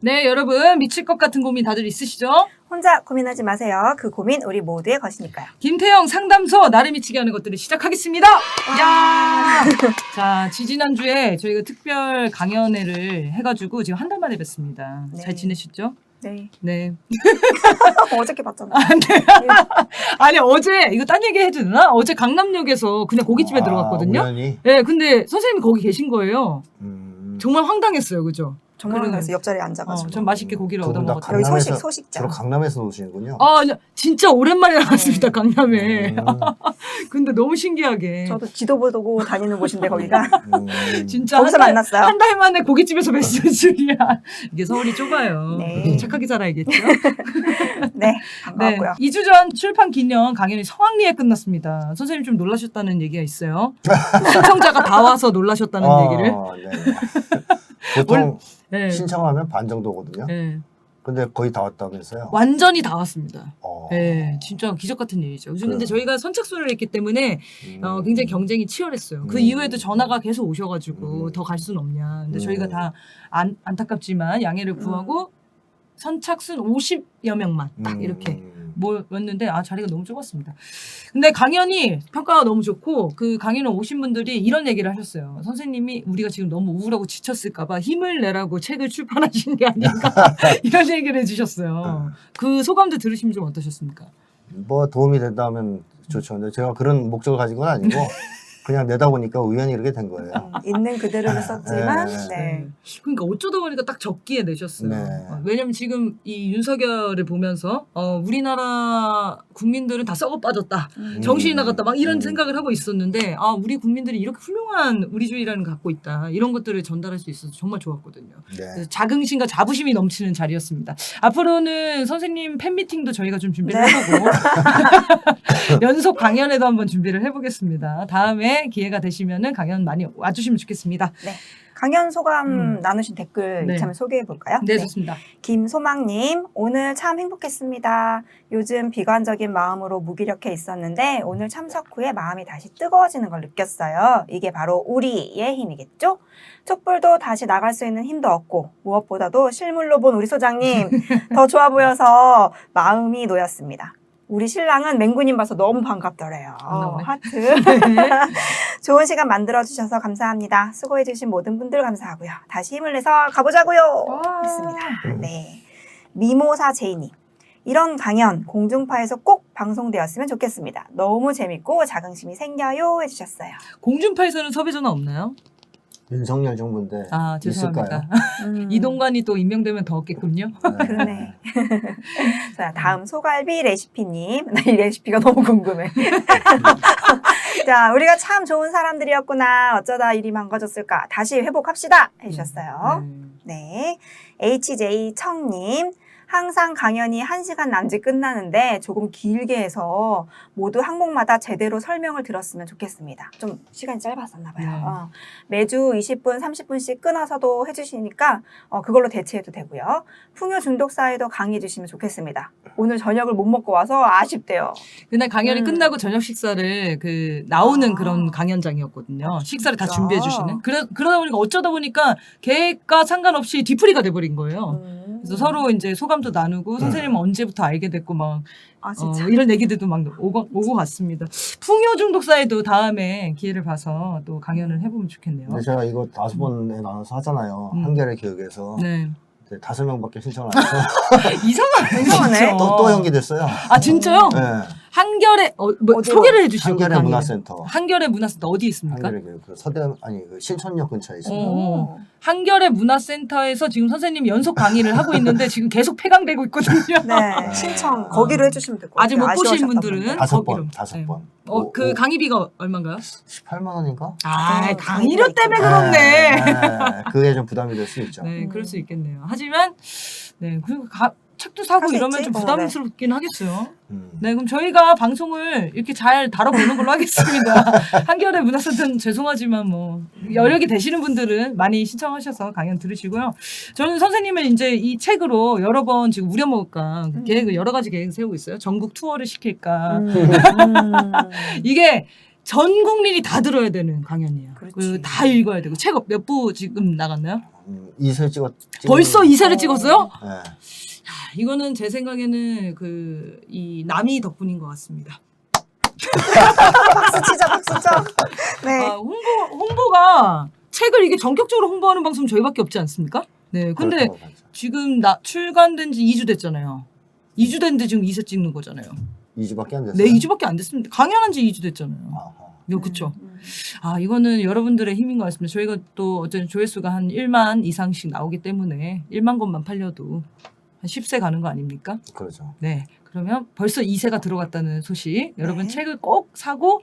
네, 여러분 미칠 것 같은 고민 다들 있으시죠? 혼자 고민하지 마세요. 그 고민 우리 모두의 것이니까요. 김태형 상담소 나를 미치게 하는 것들을 시작하겠습니다. 야! 자, 지지난주에 저희가 특별 강연회를 해가지고 지금 한 달 만에 뵀습니다. 네. 잘 지내셨죠? 네. 네. 어저께 봤잖아. 아니 어제 이거 딴 얘기 해도 되나? 어제 강남역에서 그냥 고깃집에 들어갔거든요. 우연히? 네, 근데 선생님이 거기 계신 거예요. 정말 황당했어요, 그죠? 정말 그러네. 그래서 옆자리에 앉아가지고. 전 맛있게 고기를 얻어 두분 다 먹었어요. 여기 강남에서 소식자. 주로 강남에서 오시는군요. 아, 진짜 오랜만에 나왔습니다, 네. 강남에. 근데 너무 신기하게. 저도 지도 보고 다니는 곳인데 거기가. 진짜 거기서 만났어요. 한 달 만에 고깃집에서 뵀을 줄이야. 이게 서울이 좁아요. 네. 착하게 살아야겠죠. 네, 반가웠고요. 2주 전 출판 기념 강연이 성황리에 끝났습니다. 선생님 좀 놀라셨다는 얘기가 있어요. 신청자가 다 와서 놀라셨다는 얘기를. 네. 보통 네. 신청하면 반 정도거든요. 네. 근데 거의 다 왔다면서요? 완전히 다 왔습니다. 어. 네, 진짜 기적 같은 일이죠. 근데 그래요. 저희가 선착순을 했기 때문에 굉장히 경쟁이 치열했어요. 그 이후에도 전화가 계속 오셔가지고 더 갈 수는 없냐. 근데 저희가 다 안타깝지만 양해를 구하고 선착순 50여 명만 딱 이렇게 모였는데 자리가 너무 좁았습니다. 근데 강연이 평가가 너무 좋고 그 강연에 오신 분들이 이런 얘기를 하셨어요. 선생님이 우리가 지금 너무 우울하고 지쳤을까봐 힘을 내라고 책을 출판하신 게 아닌가 이런 얘기를 해주셨어요. 그 소감도 들으시면 좀 어떠셨습니까? 뭐 도움이 된다면 좋죠. 근데 제가 그런 목적을 가진 건 아니고 그냥 내다 보니까 우연히 이렇게 된 거예요. 있는 그대로를 썼지만, 네. 네. 그러니까 어쩌다 보니까 딱 적기에 내셨어요. 네. 왜냐면 지금 이 윤석열을 보면서 우리나라 국민들은 다 썩어 빠졌다. 정신이 나갔다. 막 이런 생각을 하고 있었는데 우리 국민들이 이렇게 훌륭한 우리주의라는 걸 갖고 있다. 이런 것들을 전달할 수 있어서 정말 좋았거든요. 네. 그래서 자긍심과 자부심이 넘치는 자리였습니다. 앞으로는 선생님 팬미팅도 저희가 좀 준비를 해보고 연속 강연에도 한번 준비를 해보겠습니다. 다음에 기회가 되시면은 강연 많이 와주시면 좋겠습니다. 네. 강연 소감 나누신 댓글 네. 이참에 소개해 볼까요? 네, 좋습니다. 김소망님, 오늘 참 행복했습니다. 요즘 비관적인 마음으로 무기력해 있었는데 오늘 참석 후에 마음이 다시 뜨거워지는 걸 느꼈어요. 이게 바로 우리의 힘이겠죠? 촛불도 다시 나갈 수 있는 힘도 얻고 무엇보다도 실물로 본 우리 소장님 더 좋아 보여서 마음이 놓였습니다. 우리 신랑은 맹구님 봐서 너무 반갑더래요. 하트. 좋은 시간 만들어주셔서 감사합니다. 수고해주신 모든 분들 감사하고요. 다시 힘을 내서 가보자고요. 했습니다. 네. 미모사 제이님. 이런 강연 공중파에서 꼭 방송되었으면 좋겠습니다. 너무 재밌고 자긍심이 생겨요 해주셨어요. 공중파에서는 섭외 전화 없나요? 윤석열 정부인데 죄송합니다. 있을까요? 이동관이 또 임명되면 더 없겠군요. 그러네. 자, 다음 소갈비 레시피님. 나 이 레시피가 너무 궁금해. 자, 우리가 참 좋은 사람들이었구나. 어쩌다 일이 망가졌을까. 다시 회복합시다. 해주셨어요. 네. HJ 청님. 항상 강연이 1시간 남짓 끝나는데 조금 길게 해서 모두 항목마다 제대로 설명을 들었으면 좋겠습니다. 좀 시간이 짧았었나 봐요. 매주 20분, 30분씩 끊어서도 해주시니까 그걸로 대체해도 되고요. 풍요 중독사에도 강의해 주시면 좋겠습니다. 오늘 저녁을 못 먹고 와서 아쉽대요. 그날 강연이 끝나고 저녁 식사를 나오는 그런 강연장이었거든요. 식사를 다 준비해 주시는. 그러다 보니까 어쩌다 보니까 계획과 상관없이 뒤풀이가 돼버린 거예요. 그래서 서로 이제 소감도 나누고 선생님은 언제부터 알게 됐고 막 진짜. 이런 얘기들도 막 오고 갔습니다. 풍요 중독사에도 다음에 기회를 봐서 또 강연을 해보면 좋겠네요. 근데 제가 이거 5번에 나눠서 하잖아요. 한겨레 교육에서. 네. 5명밖에 신청을 안 해서 이상하네. 또 연기됐어요. 진짜요? 네. 한겨레 소개를 해주시죠. 한겨레 문화센터. 한겨레 문화센터 어디 있습니까? 한겨레 교육 그 신촌역 근처에 있습니다. 한겨레 문화센터에서 지금 선생님이 연속 강의를 하고 있는데 지금 계속 폐강되고 있거든요. 네, 신청 거기로 해주시면 될 것 같아요. 아직 못 보신 아쉬우셨던 분들은 분들. 5번. 거기로. 5번. 그 강의비가 얼마인가요? 18만 원인가? 강의료 때문에 그렇네. 그게 좀 부담이 될 수 있죠. 네, 그럴 수 있겠네요. 하지만 그리고 책도 사고 할수 이러면 있지? 좀 부담스럽긴 하겠어요. 음. 네, 그럼 저희가 방송을 이렇게 잘 다뤄보는 걸로 하겠습니다. 한겨레 문화센터는 죄송하지만 뭐 여력이 되시는 분들은 많이 신청하셔서 강연 들으시고요. 저는 선생님을 이제 이 책으로 여러 번 지금 우려먹을까 계획을 여러 가지 계획을 세우고 있어요. 전국 투어를 시킬까. 이게 전 국민이 다 들어야 되는 강연이에요. 그렇지. 그리고 다 읽어야 되고 책 몇 부 지금 나갔나요? 2세 벌써 2세를 찍었어요? 네. 이거는 제 생각에는 이 남이 덕분인 것 같습니다. 박수 치자, 박수 쳐. 네. 아, 홍보가 책을 이게 전격적으로 홍보하는 방송 저희밖에 없지 않습니까? 네. 근데 그렇다고 하죠. 지금 출간된 지 2주 됐잖아요. 2주 됐는데 지금 2세 찍는 거잖아요. 2주밖에 안 됐어요. 네, 2주밖에 안 됐습니다. 강연한 지 2주 됐잖아요. 아하. 네, 그쵸. 아, 이거는 여러분들의 힘인 것 같습니다. 저희가 또 어쨌든 조회수가 한 1만 이상씩 나오기 때문에 1만 권만 팔려도 한 10세 가는 거 아닙니까? 그렇죠. 네. 그러면 벌써 2세가 들어갔다는 소식. 여러분 네. 책을 꼭 사고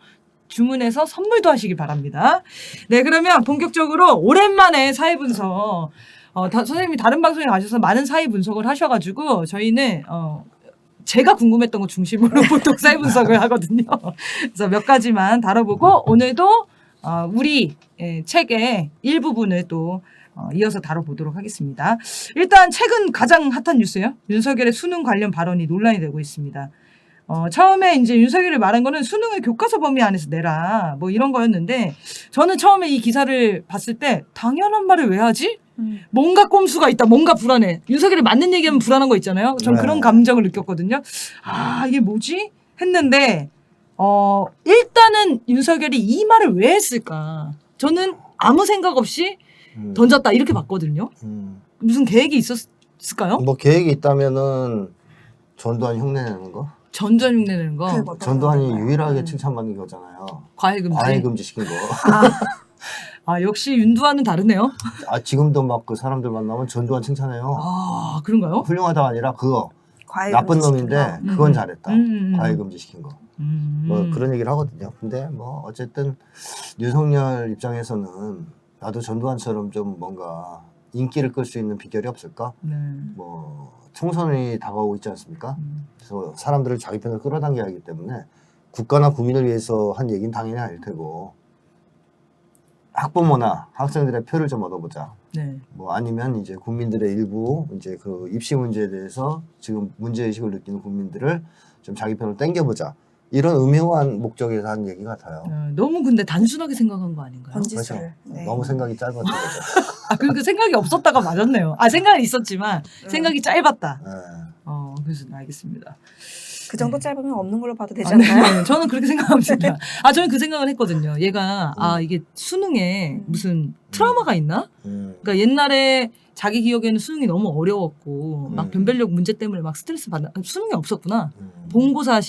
주문해서 선물도 하시기 바랍니다. 네. 그러면 본격적으로 오랜만에 사회 분석. 선생님이 다른 방송에 가셔서 많은 사회 분석을 하셔가지고 저희는 제가 궁금했던 거 중심으로 보통 사회 분석을 하거든요. 그래서 몇 가지만 다뤄보고 오늘도 우리 책의 일부분을 또 이어서 다뤄보도록 하겠습니다. 일단 최근 가장 핫한 뉴스예요. 윤석열의 수능 관련 발언이 논란이 되고 있습니다. 처음에 이제 윤석열이 말한 거는 수능을 교과서 범위 안에서 내라 뭐 이런 거였는데 저는 처음에 이 기사를 봤을 때 당연한 말을 왜 하지? 뭔가 꼼수가 있다. 뭔가 불안해. 윤석열이 맞는 얘기하면 불안한 거 있잖아요. 전 네. 그런 감정을 느꼈거든요. 아 이게 뭐지? 했는데 일단은 윤석열이 이 말을 왜 했을까? 저는 아무 생각 없이 던졌다 이렇게 봤거든요. 무슨 계획이 있었을까요? 뭐 계획이 있다면은 전두환 흉내 내는 거? 전전 흉내 내는 거. 그게 뭐 전두환이 어떤 유일하게 칭찬받는 거잖아요. 과외 금지. 과외 금지 시킨 거. 아 역시 윤두환은 다르네요. 지금도 막 그 사람들 만나면 전두환 칭찬해요. 아 그런가요? 훌륭하다가 아니라 그거 과외 나쁜 금지 놈인데 시킨 거. 그건 잘했다. 음. 과외 금지 시킨 거. 뭐 그런 얘기를 하거든요. 근데 뭐 어쨌든 윤석열 입장에서는 나도 전두환처럼 좀 뭔가 인기를 끌 수 있는 비결이 없을까? 네. 뭐 총선이 다가오고 있지 않습니까? 그래서 사람들을 자기 편으로 끌어당겨야 하기 때문에 국가나 국민을 위해서 한 얘기는 당연히 아닐 테고 학부모나 학생들의 표를 좀 얻어보자. 네. 뭐 아니면 이제 국민들의 일부 이제 그 입시 문제에 대해서 지금 문제 의식을 느끼는 국민들을 좀 자기 편으로 당겨보자. 이런 음흉한 목적에서 한 얘기 같아요. 너무 근데 단순하게 생각한 거 아닌가요? 번지수를. 그렇죠. 네. 너무 생각이 짧았던 거죠. 아 그러니까 생각이 없었다가 맞았네요. 아 생각은 있었지만 생각이 짧았다. 네. 그래서 알겠습니다. 그 정도 짧으면 없는 걸로 봐도 되지 아, 네. 않나요? 저는 그렇게 생각합니다. 저는 그 생각을 했거든요. 얘가 이게 수능에 무슨 트라우마가 있나? 그러니까 옛날에 자기 기억에는 수능이 너무 어려웠고 막 변별력 문제 때문에 막 스트레스 받는 수능이 없었구나. 본고사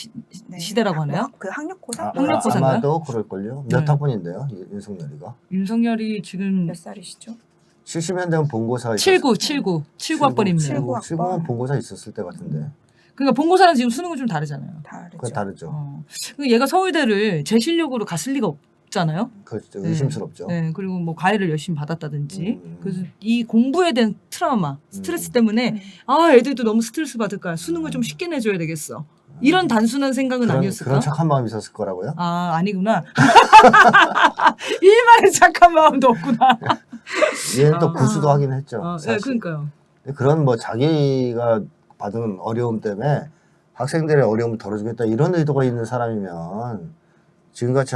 네. 시대라고 하나요? 그 학력고사? 학력고사인가요? 아마도 그럴걸요. 몇 네. 학번인데요, 윤석열이가? 윤석열이 지금 몇 살이시죠? 70년 되면 본고사 79 학번입니다. 79 학번. 79면 본고사 있었을 때 같은데. 그러니까 본고사랑 지금 수능은 좀 다르잖아요. 다르죠. 그거 다르죠. 얘가 서울대를 제 실력으로 갔을 리가 없잖아요. 그렇죠. 네. 의심스럽죠. 네, 그리고 뭐 과외를 열심히 받았다든지. 음. 그래서 이 공부에 대한 트라우마, 스트레스 때문에 애들도 너무 스트레스 받을까. 수능을 좀 쉽게 내줘야 되겠어. 이런 단순한 생각은 아니었을까? 그런 착한 마음이 있었을 거라고요? 아니구나. 일말의 착한 마음도 없구나. 얘는 또 구수도 하긴 했죠. 네, 사실. 그러니까요. 그런 뭐 자기가 받은 어려움 때문에 학생들의 어려움을 덜어주겠다 이런 의도가 있는 사람이면 지금같이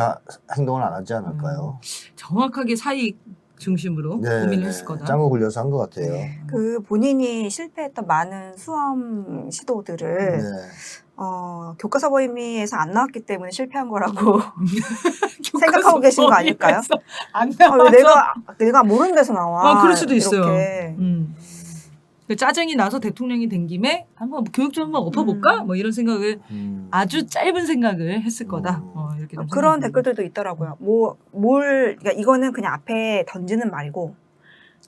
행동을 안 하지 않을까요? 정확하게 사익 중심으로 고민을 했을 거다. 짱구 굴려서 한 것 같아요. 그 본인이 실패했던 많은 수험 시도들을 네. 교과서 범위에서 안 나왔기 때문에 실패한 거라고 생각하고 계신 거 아닐까요? 안 왜 나와서. 내가 모르는 데서 나와. 그럴 수도 있어요. 이렇게. 짜증이 나서 대통령이 된 김에 한번 교육 좀 한번 엎어볼까? 뭐 이런 생각을 아주 짧은 생각을 했을 거다. 이렇게 좀 그런 생각합니다. 댓글들도 있더라고요. 그러니까 이거는 그냥 앞에 던지는 말고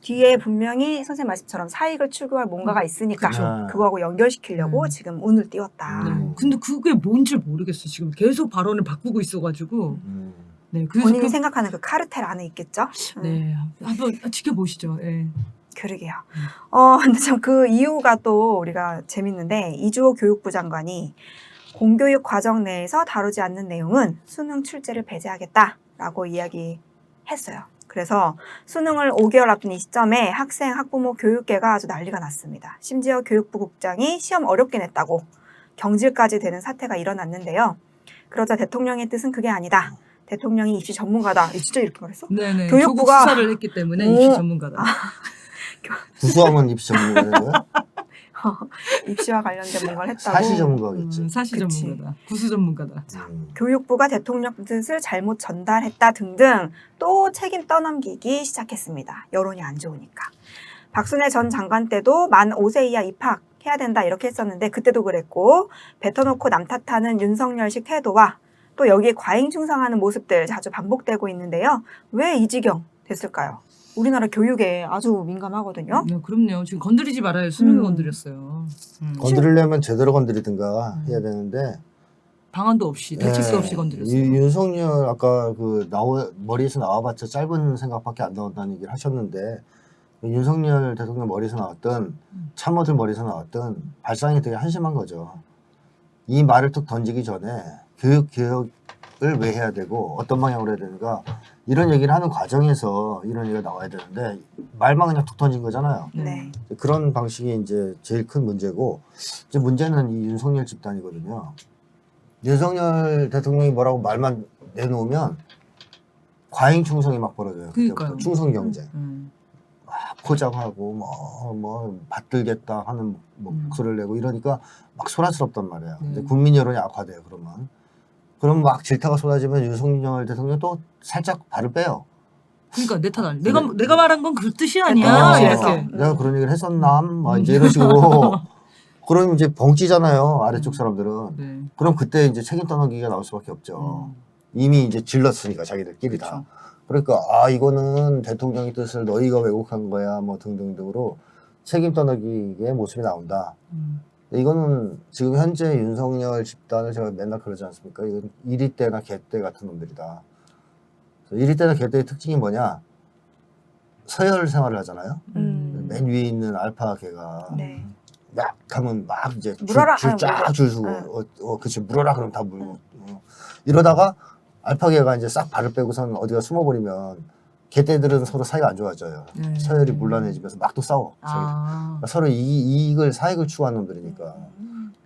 뒤에 분명히 선생님 말씀처럼 사익을 추구할 뭔가가 있으니까 그쵸. 그거하고 연결시키려고 지금 운을 띄웠다. 근데 그게 뭔지 모르겠어. 지금 계속 발언을 바꾸고 있어가지고. 네, 그래서 본인이 생각하는 그 카르텔 안에 있겠죠? 네, 한번 지켜보시죠. 네. 그러게요. 근데 참 그 이유가 또 우리가 재밌는데 이주호 교육부 장관이 공교육 과정 내에서 다루지 않는 내용은 수능 출제를 배제하겠다라고 이야기했어요. 그래서 수능을 5개월 앞둔 이 시점에 학생, 학부모, 교육계가 아주 난리가 났습니다. 심지어 교육부 국장이 시험 어렵게 냈다고 경질까지 되는 사태가 일어났는데요. 그러자 대통령의 뜻은 그게 아니다. 대통령이 입시 전문가다. 진짜 이렇게 말했어? 네네. 교육부가- 조국 수사를 했기 때문에 오. 입시 전문가다. 구수하면 입시 전문가는 거예요? 입시와 관련된 뭔가를 했다고. 사시 전문가겠지. 사시 그치. 전문가다. 구수 전문가다. 교육부가 대통령 뜻을 잘못 전달했다 등등 또 책임 떠넘기기 시작했습니다. 여론이 안 좋으니까. 박순애 전 장관 때도 만 5세 이하 입학해야 된다 이렇게 했었는데 그때도 그랬고 뱉어놓고 남 탓하는 윤석열식 태도와 또 여기에 과잉 충성하는 모습들 자주 반복되고 있는데요. 왜 이 지경 됐을까요? 우리나라 교육에 아주 민감하거든요. 네, 그럼요. 지금 건드리지 말아요. 수능을 음. 건드렸어요. 건드리려면 제대로 건드리든가 해야 되는데 방안도 없이 대책도 없이 건드렸어요. 윤석열 아까 그 머리에서 나와봤자 짧은 생각밖에 안 나온다는 얘기를 하셨는데 윤석열 대통령 머리에서 나왔던 참모들 머리에서 나왔던 발상이 되게 한심한 거죠. 이 말을 툭 던지기 전에 교육을 왜 해야 되고 어떤 방향으로 해야 되는가 이런 얘기를 하는 과정에서 이런 얘기가 나와야 되는데 말만 그냥 툭 던진 거잖아요. 네. 그런 방식이 이제 제일 큰 문제고 이제 문제는 이 윤석열 집단이거든요. 윤석열 대통령이 뭐라고 말만 내놓으면 과잉 충성이 막 벌어져요. 그러니까요. 충성 경쟁. 음. 막 포장하고 뭐 받들겠다 하는 목소리를 내고 이러니까 막 소란스럽단 말이에요. 네. 이제 국민 여론이 악화돼요. 그럼 막 질타가 쏟아지면 윤석열 대통령이 또 살짝 발을 빼요. 그러니까 내 탓 아니. 네. 내가 말한 건 그 뜻이 아니야. 대통령실에서. 이렇게. 내가 그런 얘기를 했었나? 막 이제 이런 식으로. 그럼 이제 벙찌잖아요. 아래쪽 사람들은. 네. 그럼 그때 이제 책임 떠넘기가 나올 수밖에 없죠. 이미 이제 질렀으니까 자기들끼리 다. 그러니까 이거는 대통령의 뜻을 너희가 왜곡한 거야 뭐 등등등으로 책임 떠넘기의 모습이 나온다. 이거는 지금 현재 윤석열 집단을 제가 맨날 그러지 않습니까? 이건 이리떼나 개떼 같은 놈들이다. 이리떼나 개떼의 특징이 뭐냐? 서열 생활을 하잖아요. 맨 위에 있는 알파 개가 네. 막 하면 막 이제 물어라 줄 서고 그치 물어라 그럼 다 물고 이러다가 알파개가 이제 싹 발을 빼고선 어디가 숨어버리면 개떼들은 서로 사이가 안 좋아져요. 네. 서열이 문란해지면서 막 또 싸워. 그러니까 서로 사익을 추구하는 놈들이니까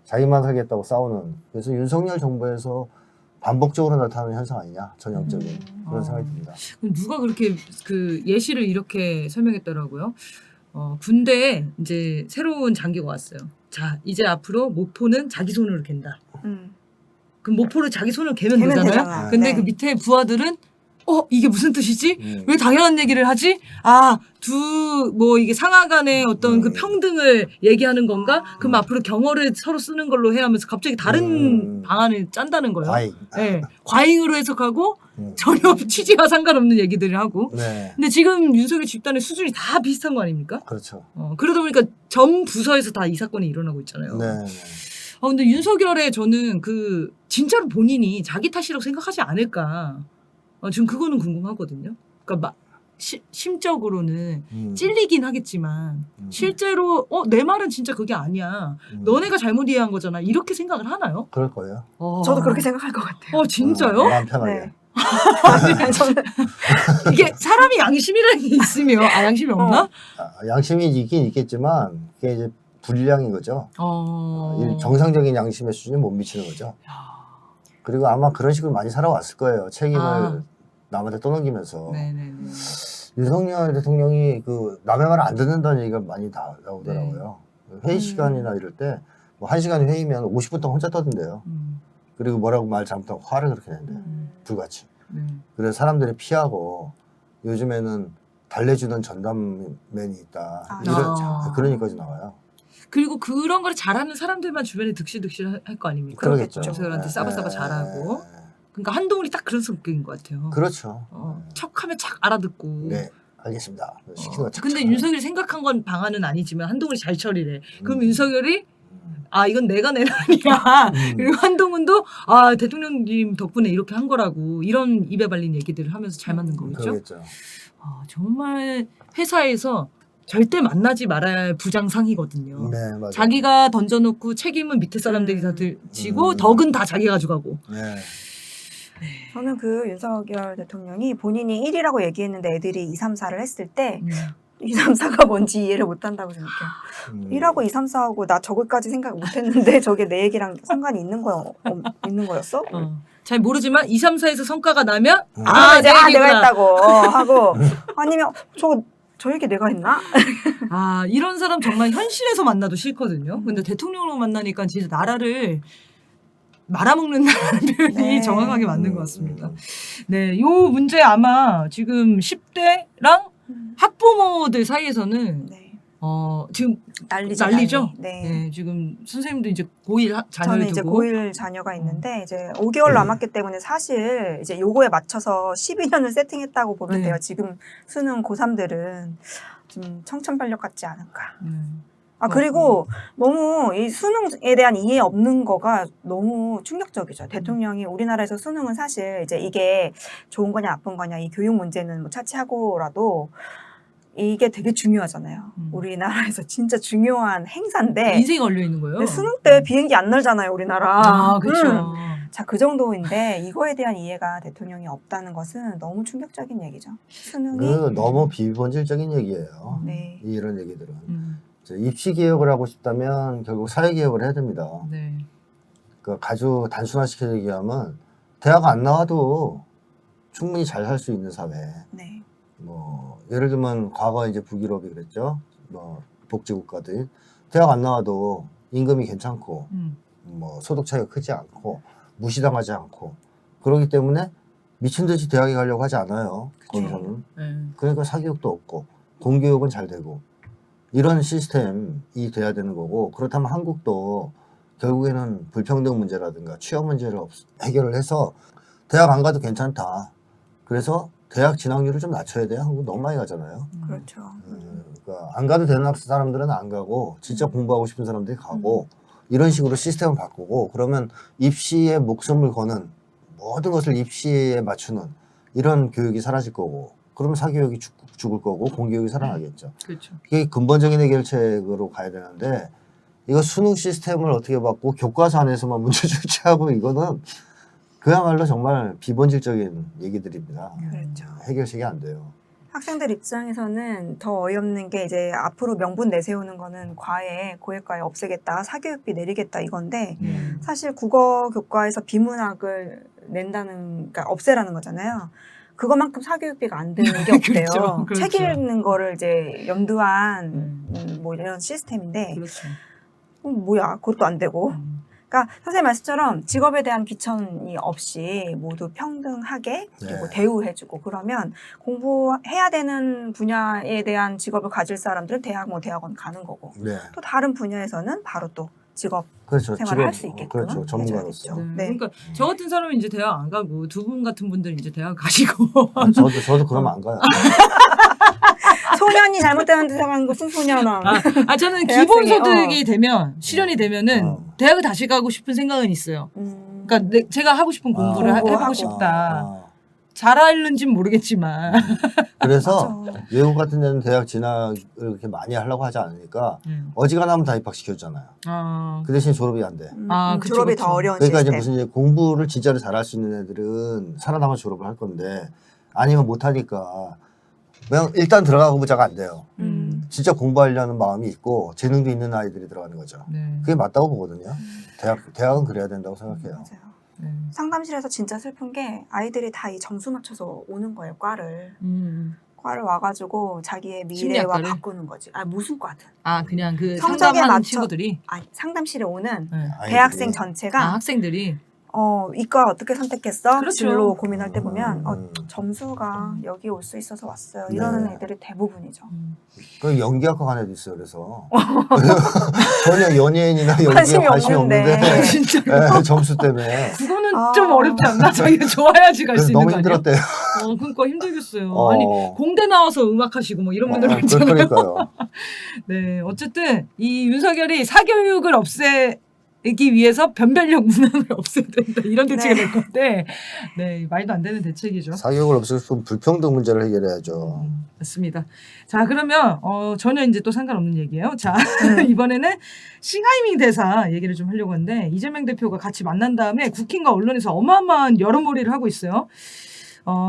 자기만 살겠다고 싸우는. 그래서 윤석열 정부에서 반복적으로 나타나는 현상 아니냐 전형적인 그런 생각이 듭니다. 누가 그렇게 그 예시를 이렇게 설명했더라고요. 군대에 이제 새로운 장교가 왔어요. 자, 이제 앞으로 모포는 자기 손으로 갠다. 그럼 모포를 자기 손으로 개면 되잖아요. 되잖아. 근데 네. 그 밑에 부하들은 이게 무슨 뜻이지? 음. 왜 당연한 얘기를 하지? 이게 상하 간의 어떤 그 평등을 얘기하는 건가? 그럼 앞으로 경어를 서로 쓰는 걸로 해야 하면서 갑자기 다른 방안을 짠다는 거예요. 과잉. 네. 과잉으로 해석하고 음. 전혀 취지와 상관없는 얘기들을 하고. 네. 근데 지금 윤석열 집단의 수준이 다 비슷한 거 아닙니까? 그렇죠. 그러다 보니까 전 부서에서 다 이 사건이 일어나고 있잖아요. 네. 근데 윤석열의 저는 그 진짜로 본인이 자기 탓이라고 생각하지 않을까. 지금 그거는 궁금하거든요. 그러니까 심적으로는 찔리긴 하겠지만 실제로 내 말은 진짜 그게 아니야. 너네가 잘못 이해한 거잖아. 이렇게 생각을 하나요? 그럴 거예요. 저도 그렇게 생각할 것 같아요. 진짜요? 마음 편하게. 네. 저는 이게 사람이 양심이라는 게 있으면 양심이 없나? 양심이 있긴 있겠지만 그게 이제 불량인 거죠. 정상적인 양심의 수준에 못 미치는 거죠. 그리고 아마 그런 식으로 많이 살아왔을 거예요. 책임을 남한테 떠넘기면서. 네네네. 윤석열 대통령이 그 남의 말을 안 듣는다는 얘기가 많이 나오더라고요. 회의 시간이나 이럴 때 뭐 1시간 회의면 50분 동안 혼자 떠든대요. 그리고 뭐라고 말 잘못하면 화를 그렇게 낸대요. 불같이. 그래서 사람들이 피하고 요즘에는 달래주는 전담맨이 있다. 그런 얘기까지 나와요. 그리고 그런 걸 잘하는 사람들만 주변에 득실득실 할 거 아닙니까? 그러겠죠. 윤석열한테 싸바싸바 네. 잘하고. 그러니까 한동훈이 딱 그런 성격인 것 같아요. 그렇죠. 척하면 착 알아듣고. 네, 알겠습니다. 시키는 거 근데 착착. 윤석열이 생각한 건 방안은 아니지만 한동훈이 잘 처리래. 그럼 윤석열이 이건 내가 낸 아니야. 그리고 한동훈도 대통령님 덕분에 이렇게 한 거라고 이런 입에 발린 얘기들을 하면서 잘 만든 거겠죠. 그러겠죠. 정말 회사에서 절대 만나지 말아야 할 부장상이거든요. 네, 맞아요. 자기가 던져놓고 책임은 밑에 사람들이 다 지고 덕은 다 자기가 가져가고. 네. 저는 그 윤석열 대통령이 본인이 1위라고 얘기했는데 애들이 2, 3, 4를 했을 때 2, 3, 4가 뭔지 이해를 못한다고 생각해요. 1하고 2, 3, 4하고 나 저거까지 생각 못했는데 저게 내 얘기랑 상관이 있는 거였어? 잘 모르지만 2, 3, 4에서 성과가 나면 이제 내 내가 얘기구나. 했다고 하고 아니면 저 얘기 내가 했나? 이런 사람 정말 현실에서 만나도 싫거든요. 근데 대통령으로 만나니까 진짜 나라를 말아먹는다는 표현이 네. 정확하게 맞는 것 같습니다. 네, 요 문제 아마 지금 10대랑 학부모들 사이에서는 네. 지금 난리죠. 난리죠? 네. 네, 지금 선생님도 이제 고1 자녀를 저는 이제 두고 고1 자녀가 있는데 이제 5개월 남았기 때문에 사실 이제 요거에 맞춰서 12년을 세팅했다고 보면 네. 돼요. 지금 수능 고3들은 좀 청천벽력 같지 않을까. 그리고 너무 이 수능에 대한 이해 없는 거가 너무 충격적이죠. 대통령이 우리나라에서 수능은 사실 이제 이게 좋은 거냐 나쁜 거냐 이 교육 문제는 뭐 차치하고라도 이게 되게 중요하잖아요. 우리나라에서 진짜 중요한 행사인데 인생이 걸려 있는 거예요. 근데 수능 때 비행기 안 날잖아요, 우리나라. 그렇죠. 자, 그 정도인데 이거에 대한 이해가 대통령이 없다는 것은 너무 충격적인 얘기죠. 수능이 너무 비본질적인 얘기예요. 네. 이런 얘기들은. 입시 개혁을 하고 싶다면 결국 사회 개혁을 해야 됩니다. 네. 그러니까 아주 단순화시켜서 얘기하면 대학 안 나와도 충분히 잘 살 수 있는 사회. 네. 뭐 예를 들면 과거 이제 북유럽이 그랬죠. 뭐 복지국가들 대학 안 나와도 임금이 괜찮고 뭐 소득 차이가 크지 않고 무시당하지 않고 그러기 때문에 미친 듯이 대학에 가려고 하지 않아요. 그쵸. 거기서는. 네. 그러니까 사교육도 없고 공교육은 잘 되고 이런 시스템이 돼야 되는 거고 그렇다면 한국도 결국에는 불평등 문제라든가 취업 문제를 해결을 해서 대학 안 가도 괜찮다. 그래서 대학 진학률을 좀 낮춰야 돼요. 한국 너무 많이 가잖아요. 그렇죠. 그러니까 안 가도 되는 사람들은 안 가고 진짜 공부하고 싶은 사람들이 가고 이런 식으로 시스템을 바꾸고 그러면 입시에 목숨을 거는 모든 것을 입시에 맞추는 이런 교육이 사라질 거고 그러면 사교육이 죽을 거고 공교육이 살아나겠죠. 그렇죠. 그게 근본적인 해결책으로 가야 되는데 이거 수능 시스템을 어떻게 바꾸고 교과서 안에서만 문제 출제하고 이거는 그야말로 정말 비본질적인 얘기들입니다. 그렇죠. 해결책이 안 돼요. 학생들 입장에서는 더 어이없는 게 이제 앞으로 명분 내세우는 거는 과외, 고액과외 없애겠다, 사교육비 내리겠다 이건데 사실 국어 교과에서 비문학을 그러니까 없애라는 거잖아요. 그것만큼 사교육비가 안 드는 게 없대요. 그렇죠, 그렇죠. 책 읽는 거를 이제 염두한 뭐 이런 시스템인데 그렇죠. 뭐야 그것도 안 되고 그러니까 선생님 말씀처럼 직업에 대한 귀천이 없이 모두 평등하게 그리고 네. 대우해주고 그러면 공부해야 되는 분야에 대한 직업을 가질 사람들은 대학원 가는 거고 네. 또 다른 분야에서는 바로 또 직업 그렇죠. 생활을 할 수 있게끔 그렇죠. 전문가로서. 해줘야겠죠. 네. 네. 그러니까 저 같은 사람은 이제 대학 안 가고 두 분 같은 분들은 이제 대학 가시고 저도 그러면 안 가요. 소년이 잘못되는 데 생각하는 것은 소년아. 저는 대학생이, 기본소득이 되면 실현이 되면은 대학을 다시 가고 싶은 생각은 있어요. 그러니까 제가 하고 싶은 공부를 해보고 공부하고. 싶다. 잘하는지는 모르겠지만 그래서 맞아. 외국 같은 데는 대학 진학을 그렇게 많이 하려고 하지 않으니까 어지간하면 다 입학시켜주잖아요. 그 대신 졸업이 안 돼. 그쵸, 졸업이 그쵸. 더 어려운 그러니까 시스템. 이제 무슨 이제 공부를 진짜로 잘할 수 있는 애들은 살아남아 졸업을 할 건데 아니면 못하니까 그냥 일단 들어가 보자가 안 돼요. 진짜 공부하려는 마음이 있고 재능도 있는 아이들이 들어가는 거죠. 네. 그게 맞다고 보거든요. 대학은 그래야 된다고 생각해요. 맞아요. 네. 상담실에서 진짜 슬픈 게 아이들이 다 이 점수 맞춰서 오는 거예요, 과를. 음. 과를 와가지고 자기의 미래와 심리학과를? 바꾸는 거지. 무슨 과든. 그냥 그 성적에 상담하는 맞춰- 친구들이 상담실에 오는 네. 대학생 아이들이. 전체가 학생들이 이과 어떻게 선택했어? 그렇죠. 진로 고민할 때 보면 음. 점수가 여기 올 수 있어서 왔어요. 이러는 네. 애들이 대부분이죠. 그 연기학과 간 애도 있어요. 그래서 전혀 연예인이나 연기에 관심이 관심이 없는데. 없는데 진짜 네, 점수 때문에 그거는 아. 좀 어렵지 않나? 자기가 좋아야지 갈 그래서 수 있는 너무 거 아니야? 힘들었대요. 그러니까 힘들겠어요. 어. 아니 공대 나와서 음악 하시고 뭐 이런 분들 많잖아요. 그러니까요. 네, 어쨌든 이 윤석열이 사교육을 이기 위해서 변별력 문항을 없애야 된다. 이런 대책이 될 건데 네, 말도 안 되는 대책이죠. 사교육을 없애면 불평등 문제를 해결해야죠. 맞습니다. 자, 그러면 전혀 이제 또 상관없는 얘기예요. 자, 이번에는 싱하이밍 대사 얘기를 좀 하려고 하는데 이재명 대표가 같이 만난 다음에 국힘과 언론에서 어마어마한 여론몰이를 하고 있어요.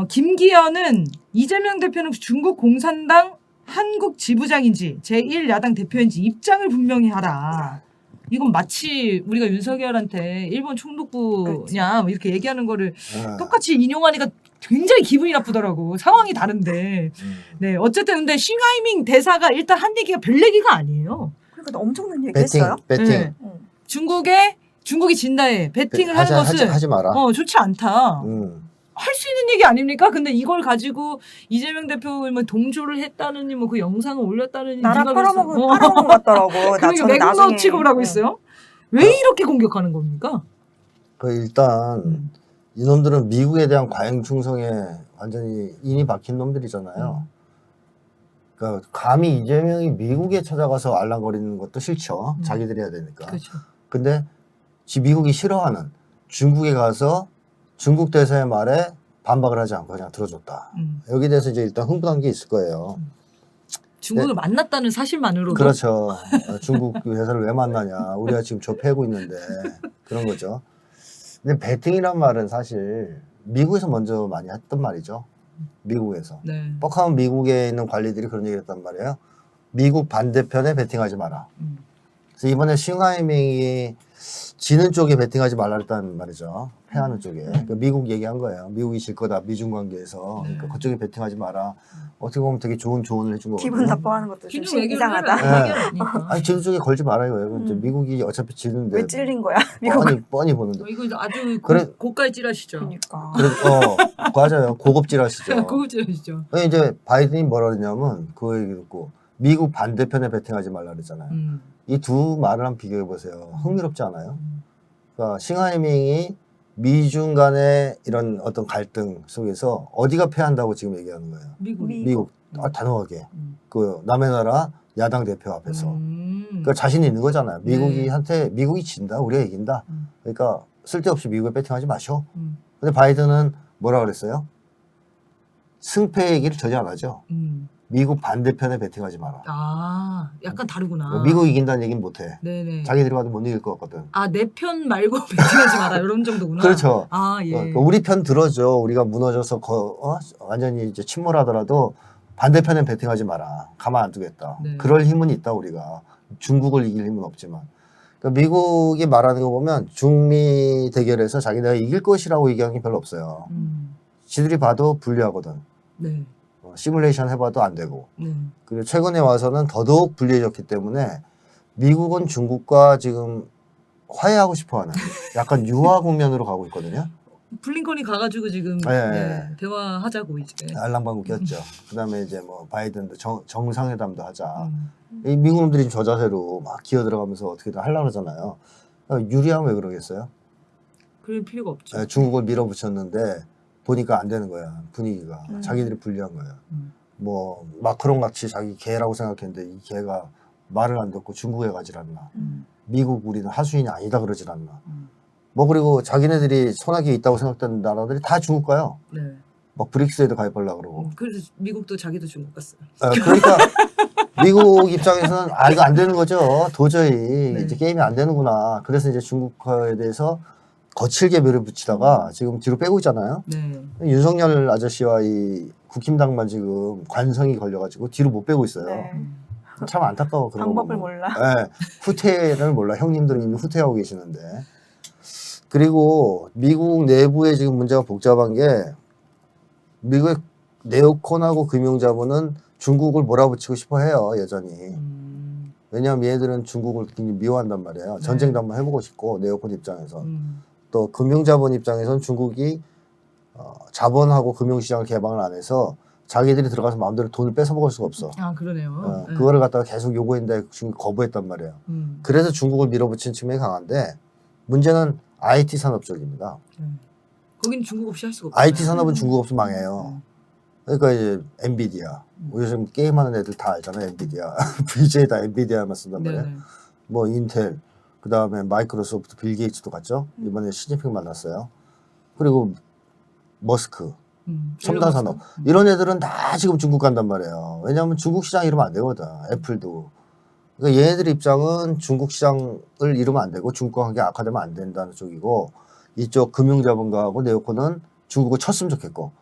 김기현은 이재명 대표는 중국 공산당 한국 지부장인지 제1야당 대표인지 입장을 분명히 하라. 이건 마치 우리가 윤석열한테 일본 총독부냐 뭐 이렇게 얘기하는 거를 똑같이 인용하니까 굉장히 기분이 나쁘더라고. 상황이 다른데. 네, 어쨌든 근데 싱하이밍 대사가 일단 한 얘기가 별 얘기가 아니에요. 그러니까 엄청난 얘기했어요. 배팅. 네. 중국이 진다에 배팅을 하는 것은 하지 마라. 좋지 않다. 할 수 있는 얘기 아닙니까? 근데 이걸 가지고 이재명 대표 뭐 동조를 했다느니 뭐 그 영상을 올렸다느니 나라 네가 팔아먹은 그래서- 것 같더라고. 그러니까 맥락 취급을 하고 있어요. 왜 이렇게 공격하는 겁니까? 일단 이놈들은 미국에 대한 과잉 충성에 완전히 인이 박힌 놈들이잖아요. 그러니까 감히 이재명이 미국에 찾아가서 알랑거리는 것도 싫죠. 자기들이 해야 되니까. 그렇죠. 근데 미국이 싫어하는 중국에 가서 중국 대사의 말에 반박을 하지 않고 그냥 들어줬다. 여기에 대해서 이제 일단 흥분한 게 있을 거예요. 중국을 만났다는 사실만으로도 그렇죠. 중국 회사를 왜 만나냐. 우리가 지금 저 패고 있는데 그런 거죠. 근데 배팅이란 말은 사실 미국에서 먼저 많이 했던 말이죠. 미국에서. 네. 뻑하면 미국에 있는 관리들이 그런 얘기를 했단 말이에요. 미국 반대편에 배팅하지 마라. 그래서 이번에 싱하이밍이 지는 쪽에 배팅하지 말라 했단 말이죠. 패하는 쪽에. 그러니까 미국 얘기한 거예요. 미국이 질 거다. 미중 관계에서. 그러니까 그쪽에 배팅하지 마라. 어떻게 보면 되게 좋은 조언을 해준 거거든요. 기분 나빠하는 것도 좀 기존 외교를 이상하다. 해결하니까. 아니 지는 쪽에 걸지 말아요. 이제 미국이 어차피 지는데. 왜 찔린 거야? 미국. 뻔히 보는데. 이거 아주 그래. 고가의 찌라시죠. 그러니까. 맞아요. 고급질하시죠. 고급 찌라시죠. 이제 바이든이 뭐라 그랬냐면 그 얘기 듣고 미국 반대편에 배팅하지 말라 그랬잖아요. 이 두 말을 한번 비교해 보세요. 흥미롭지 않아요? 그러니까 싱하이밍이 미중 간의 이런 어떤 갈등 속에서 어디가 패한다고 지금 얘기하는 거예요. 미국. 단호하게. 그 남의 나라 야당 대표 앞에서. 그러니까 자신이 있는 거잖아요. 미국이 진다. 우리가 이긴다. 그러니까 쓸데없이 미국에 배팅하지 마셔. 근데 바이든은 뭐라 그랬어요? 승패 얘기를 전혀 안 하죠. 미국 반대편에 배팅하지 마라. 아, 약간 다르구나. 미국 이긴다는 얘기는 못해. 네네. 자기들이 봐도 못 이길 것 같거든. 아, 내 편 말고 배팅하지 마라 이런 정도구나. 그렇죠. 아, 예. 그러니까 우리 편 들어줘. 우리가 무너져서 완전히 이제 침몰하더라도 반대편에 배팅하지 마라. 가만 안 두겠다. 네. 그럴 힘은 있다 우리가. 중국을 이길 힘은 없지만. 그러니까 미국이 말하는 거 보면 중미 대결에서 자기네가 이길 것이라고 얘기하는 게 별로 없어요. 지들이 봐도 불리하거든. 네. 시뮬레이션 해봐도 안 되고. 네. 그리고 최근에 와서는 더더욱 불리해졌기 때문에 미국은 중국과 지금 화해하고 싶어하는 약간 유화 국면으로 가고 있거든요. 블링컨이 가가지고 지금 네. 대화하자고 이제. 알랑방구 꼈죠. 그다음에 이제 뭐 바이든도 정상회담도 하자. 이 미국 놈들이 저 자세로 막 기어 들어가면서 어떻게든 하려고 하잖아요. 유리하면 왜 그러겠어요? 그럴 필요가 없죠. 중국을 밀어붙였는데 보니까 안 되는 거야. 분위기가. 자기들이 불리한 거야. 뭐 마크롱 같이 자기 개라고 생각했는데 이 개가 말을 안 듣고 중국에 가질 않나. 미국 우리는 하수인이 아니다 그러질 않나. 뭐 그리고 자기네들이 손아귀에 있다고 생각되는 나라들이 다 중국 가요. 네. 막 브릭스에도 가입하려고 그러고. 그래서 미국도 자기도 중국 갔어요. 그러니까 미국 입장에서는 이거 안 되는 거죠. 도저히 이제 게임이 안 되는구나. 그래서 이제 중국에 대해서 거칠게 밀어붙이다가 지금 뒤로 빼고 있잖아요. 네. 윤석열 아저씨와 이 국힘당만 지금 관성이 걸려가지고 뒤로 못 빼고 있어요. 네. 참 안타까워. 그런 방법을 거 몰라. 네. 후퇴를 몰라. 형님들은 이미 후퇴하고 계시는데. 그리고 미국 내부에 지금 문제가 복잡한 게 미국의 네오콘하고 금융자본은 중국을 몰아붙이고 싶어 해요. 여전히. 왜냐하면 얘들은 중국을 굉장히 미워한단 말이에요. 전쟁도 한번 해보고 싶고 네오콘 입장에서. 또 금융자본 입장에서는 중국이 자본하고 금융시장을 개방을 안 해서 자기들이 들어가서 마음대로 돈을 뺏어 먹을 수가 없어. 아, 그러네요. 네. 그거를 갖다가 계속 요구했는데 중국이 거부했단 말이에요. 그래서 중국을 밀어붙이는 측면이 강한데 문제는 IT 산업 쪽입니다. 거기는 중국 없이 할 수가 없어요. IT 산업은 중국 없으면 망해요. 그러니까 이제 엔비디아. 요즘 게임하는 애들 다 알잖아요. 엔비디아. VJ 다 엔비디아만 쓴단 말이에요. 네. 뭐 인텔. 그 다음에 마이크로소프트 빌 게이츠도 갔죠. 이번에 시진핑 만났어요. 그리고 머스크, 첨단 산업 이런 애들은 다 지금 중국 간단 말이에요. 왜냐하면 중국 시장 이러면 안 되거든. 애플도. 그러니까 얘네들 입장은 중국 시장을 이루면 안 되고 중국과 관계 악화되면 안 된다는 쪽이고 이쪽 금융자본가하고 네오콘은 중국을 쳤으면 좋겠고.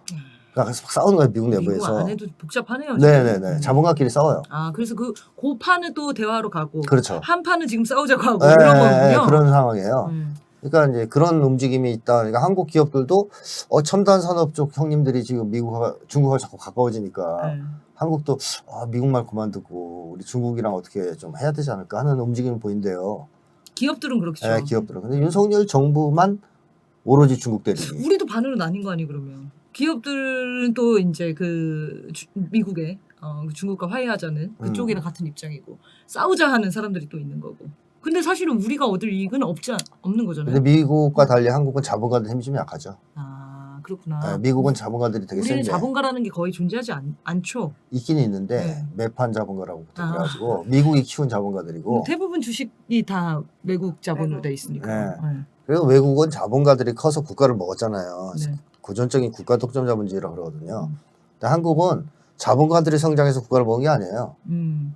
그러니까 싸우는 거예요. 미국 내부에서. 미국 안에도 복잡하네요. 네네네. 자본가끼리 싸워요. 아 그래서 그 판은 또 대화로 가고 그렇죠. 한 판은 지금 싸우자고 하고 네, 그런 거군요. 그런 상황이에요. 그러니까 이제 그런 움직임이 있다. 그러니까 한국 기업들도 첨단 산업 쪽 형님들이 지금 중국과 자꾸 가까워지니까 한국도 미국 말 그만 듣고 우리 중국이랑 어떻게 좀 해야 되지 않을까 하는 움직임을 보인대요. 기업들은 그렇죠. 네, 기업들은. 근데 윤석열 정부만 오로지 중국 대리기. 우리도 반으로 나뉜 거 아니 그러면? 기업들은 또 이제 미국에 중국과 화해하자는 그쪽이랑 같은 입장이고 싸우자 하는 사람들이 또 있는 거고. 근데 사실은 우리가 얻을 이익은 없는 거잖아요. 근데 미국과 달리 한국은 자본가들 힘이 좀 약하죠. 아 그렇구나. 네, 미국은 자본가들이 되게 우리는 센데 자본가라는 게 거의 존재하지 않죠. 있긴 있는데 매판 자본가라고 그래가지고 미국이 키운 자본가들이고 대부분 주식이 다 외국 자본으로 돼 있으니까. 네. 그리고 외국은 자본가들이 커서 국가를 먹었잖아요. 네. 고전적인 국가 독점 자본주의라고 그러거든요. 근데 한국은 자본가들이 성장해서 국가를 먹은 게 아니에요.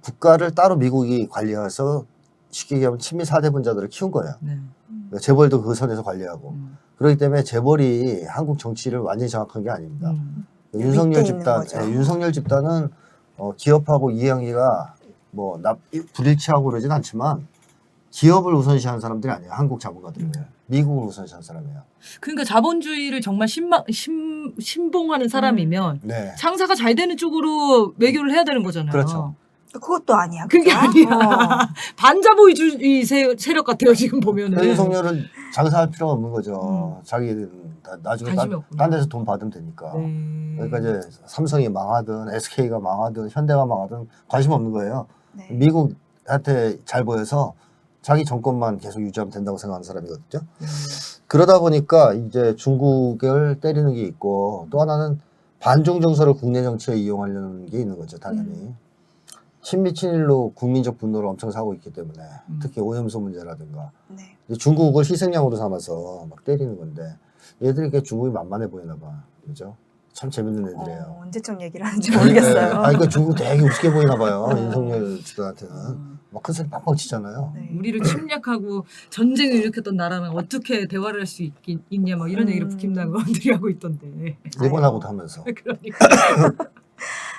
국가를 따로 미국이 관리해서 쉽게 얘기하면 친미 4대 분자들을 키운 거예요. 네. 그러니까 재벌도 그 선에서 관리하고. 그렇기 때문에 재벌이 한국 정치를 완전히 장악한 게 아닙니다. 윤석열 집단은 기업하고 이해관계가 불일치하고 그러진 않지만 기업을 우선시하는 사람들이 아니에요. 한국 자본가들은. 미국을 우선시하는 사람이에요. 그러니까 자본주의를 정말 신봉하는 사람이면 장사가 잘 되는 쪽으로 외교를 해야 되는 거잖아요. 그렇죠. 그것도 아니야. 그게 아니야. 반자보이주의 세력 같아요 지금 보면은. 윤석열은 장사할 필요가 없는 거죠. 자기는 나중에 딴 데서 돈 받으면 되니까. 그러니까 이제 삼성이 망하든 SK가 망하든 현대가 망하든 관심 없는 거예요. 미국한테 잘 보여서 자기 정권만 계속 유지하면 된다고 생각하는 사람이거든요. 그러다 보니까 이제 중국을 때리는 게 있고 또 하나는 반중 정서를 국내 정치에 이용하려는 게 있는 거죠. 당연히. 친미 친일로 국민적 분노를 엄청 사고 있기 때문에 특히 오염수 문제라든가 중국을 희생양으로 삼아서 막 때리는 건데 얘들이 이렇게 중국이 만만해 보이나 봐. 그죠? 참 재밌는 애들이에요. 언제쯤 얘기를 하는지 모르겠어요. 그러니까 중국 되게 우습게 보이나 봐요. 윤석열 집단한테는. 막 큰 소리 빵빵 치잖아요. 우리를 침략하고 전쟁을 일으켰던 나라랑 어떻게 대화를 할 수 있냐 막 이런 얘기를 북힘당원들이 하고 있던데. 일본하고도 하면서. 그러니까.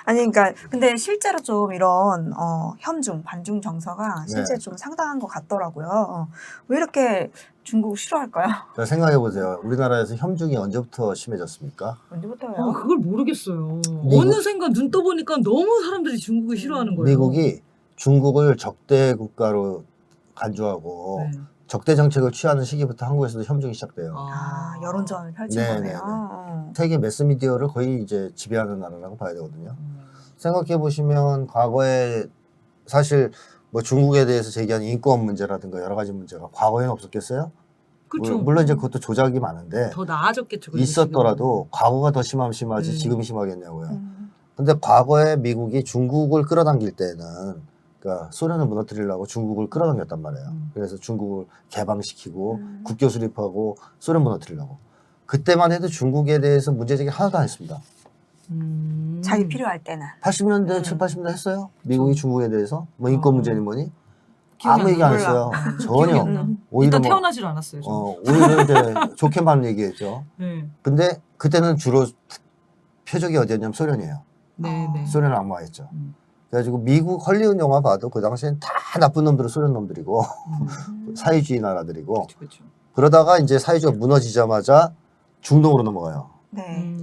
아니 그러니까 근데 실제로 좀 이런 현중 반중 정서가 실제 좀 상당한 것 같더라고요. 왜 이렇게 중국 싫어할까요? 자, 생각해 보세요. 우리나라에서 현중이 언제부터 심해졌습니까? 언제부터요? 그걸 모르겠어요. 어느샌가 눈 떠보니까 너무 사람들이 중국을 싫어하는 거예요. 미국이 중국을 적대 국가로 간주하고 적대 정책을 취하는 시기부터 한국에서도 현중이 시작돼요. 여론전을 펼친 거네요. 세계 매스미디어를 거의 이제 지배하는 나라라고 봐야 되거든요. 생각해 보시면 과거에 사실 뭐 중국에 대해서 제기한 인권 문제라든가 여러 가지 문제가 과거에는 없었겠어요? 그렇죠. 물론 이제 그것도 조작이 많은데 더 나아졌겠죠. 있었더라도 과거가 더 심하지 지금 심하겠냐고요. 근데 과거에 미국이 중국을 끌어당길 때는 그러니까 소련을 무너뜨리려고 중국을 끌어당겼단 말이에요. 그래서 중국을 개방시키고 국교 수립하고 소련 무너뜨리려고. 그때만 해도 중국에 대해서 문제제기 하나도 안 했습니다. 자기 필요할 때는. 80년대, 7, 80년대 했어요? 미국이 중국에 대해서? 뭐 인권 문제니 뭐니? 아무 얘기 안 했어요. 전혀. 오히려 태어나질 않았어요. 오히려 이제 좋게만 얘기했죠. 근데 그때는 주로 표적이 어디였냐면 소련이에요. 소련을 악마했죠. 그래가지고 미국 헐리우드 영화 봐도 그 당시엔 다 나쁜 놈들은 소련 놈들이고 사회주의 나라들이고 그러다가 이제 사회주의가 무너지자마자 중동으로 넘어가요.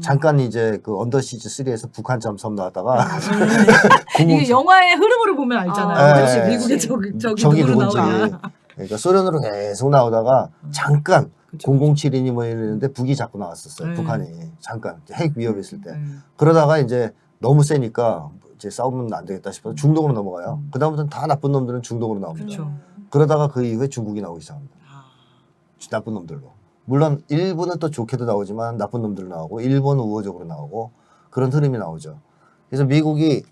잠깐 이제 그 언더시즈 3에서 북한 잠수함 나왔다가 이게 영화의 흐름으로 보면 알잖아요. 그렇지. 미국의 적이 누구로 나오냐. 그러니까 소련으로 계속 나오다가 잠깐 007이니 뭐 이랬는데 북이 자꾸 나왔었어요. 북한이 잠깐 핵 위협이 있을 때. 그러다가 이제 너무 세니까 이제 싸우면 안 되겠다 싶어서 중동으로 넘어가요. 그다음부터는 다 나쁜 놈들은 중동으로 나옵니다. 그러다가 그 이후에 중국이 나오기 시작합니다. 나쁜 놈들로. 물론 일부는 또 좋게도 나오지만 나쁜 놈들로 나오고 일본은 우호적으로 나오고 그런 흐름이 나오죠. 그래서 미국이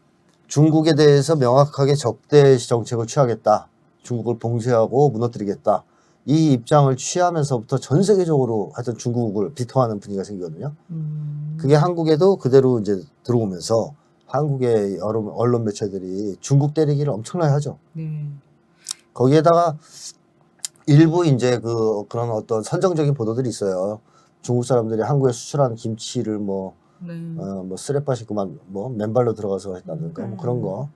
중국에 대해서 명확하게 적대 정책을 취하겠다. 중국을 봉쇄하고 무너뜨리겠다. 이 입장을 취하면서부터 전 세계적으로 하여튼 중국을 비통하는 분위기가 생기거든요. 그게 한국에도 그대로 이제 들어오면서 한국의 여러 언론 매체들이 중국 때리기를 엄청나게 하죠. 네. 거기에다가 일부 이제 그런 어떤 선정적인 보도들이 있어요. 중국 사람들이 한국에 수출한 김치를 뭐 쓰레빠시 그만 뭐 맨발로 들어가서 했다든가 뭐 그런 거.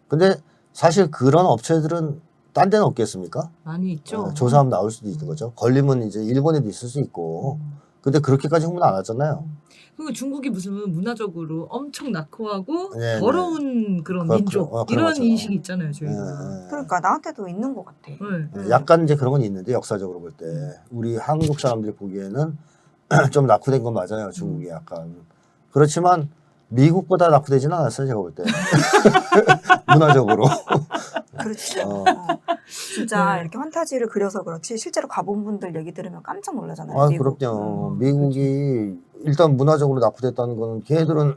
근데 사실 그런 업체들은 딴 데는 없겠습니까? 많이 있죠. 조사하면 나올 수도 있는 거죠. 걸리면 이제 일본에도 있을 수 있고. 근데 그렇게까지 홍보는 안 하잖아요. 그리고 중국이 무슨 문화적으로 엄청 낙후하고 네, 더러운 그런 민족 그런 이런 거죠. 인식이 있잖아요, 저희가. 예. 그러니까 나한테도 있는 것 같아. 네. 약간 이제 그런 건 있는데 역사적으로 볼 때 우리 한국 사람들이 보기에는 좀 낙후된 건 맞아요. 중국이 약간. 그렇지만 미국보다 낙후되지는 않았어요. 제가 볼 때. 문화적으로. 그렇죠. 진짜 이렇게 환타지를 그려서 그렇지 실제로 가본 분들 얘기 들으면 깜짝 놀라잖아요. 아, 미국. 그럼요. 미국이 일단 문화적으로 낙후됐다는 거는 걔네들은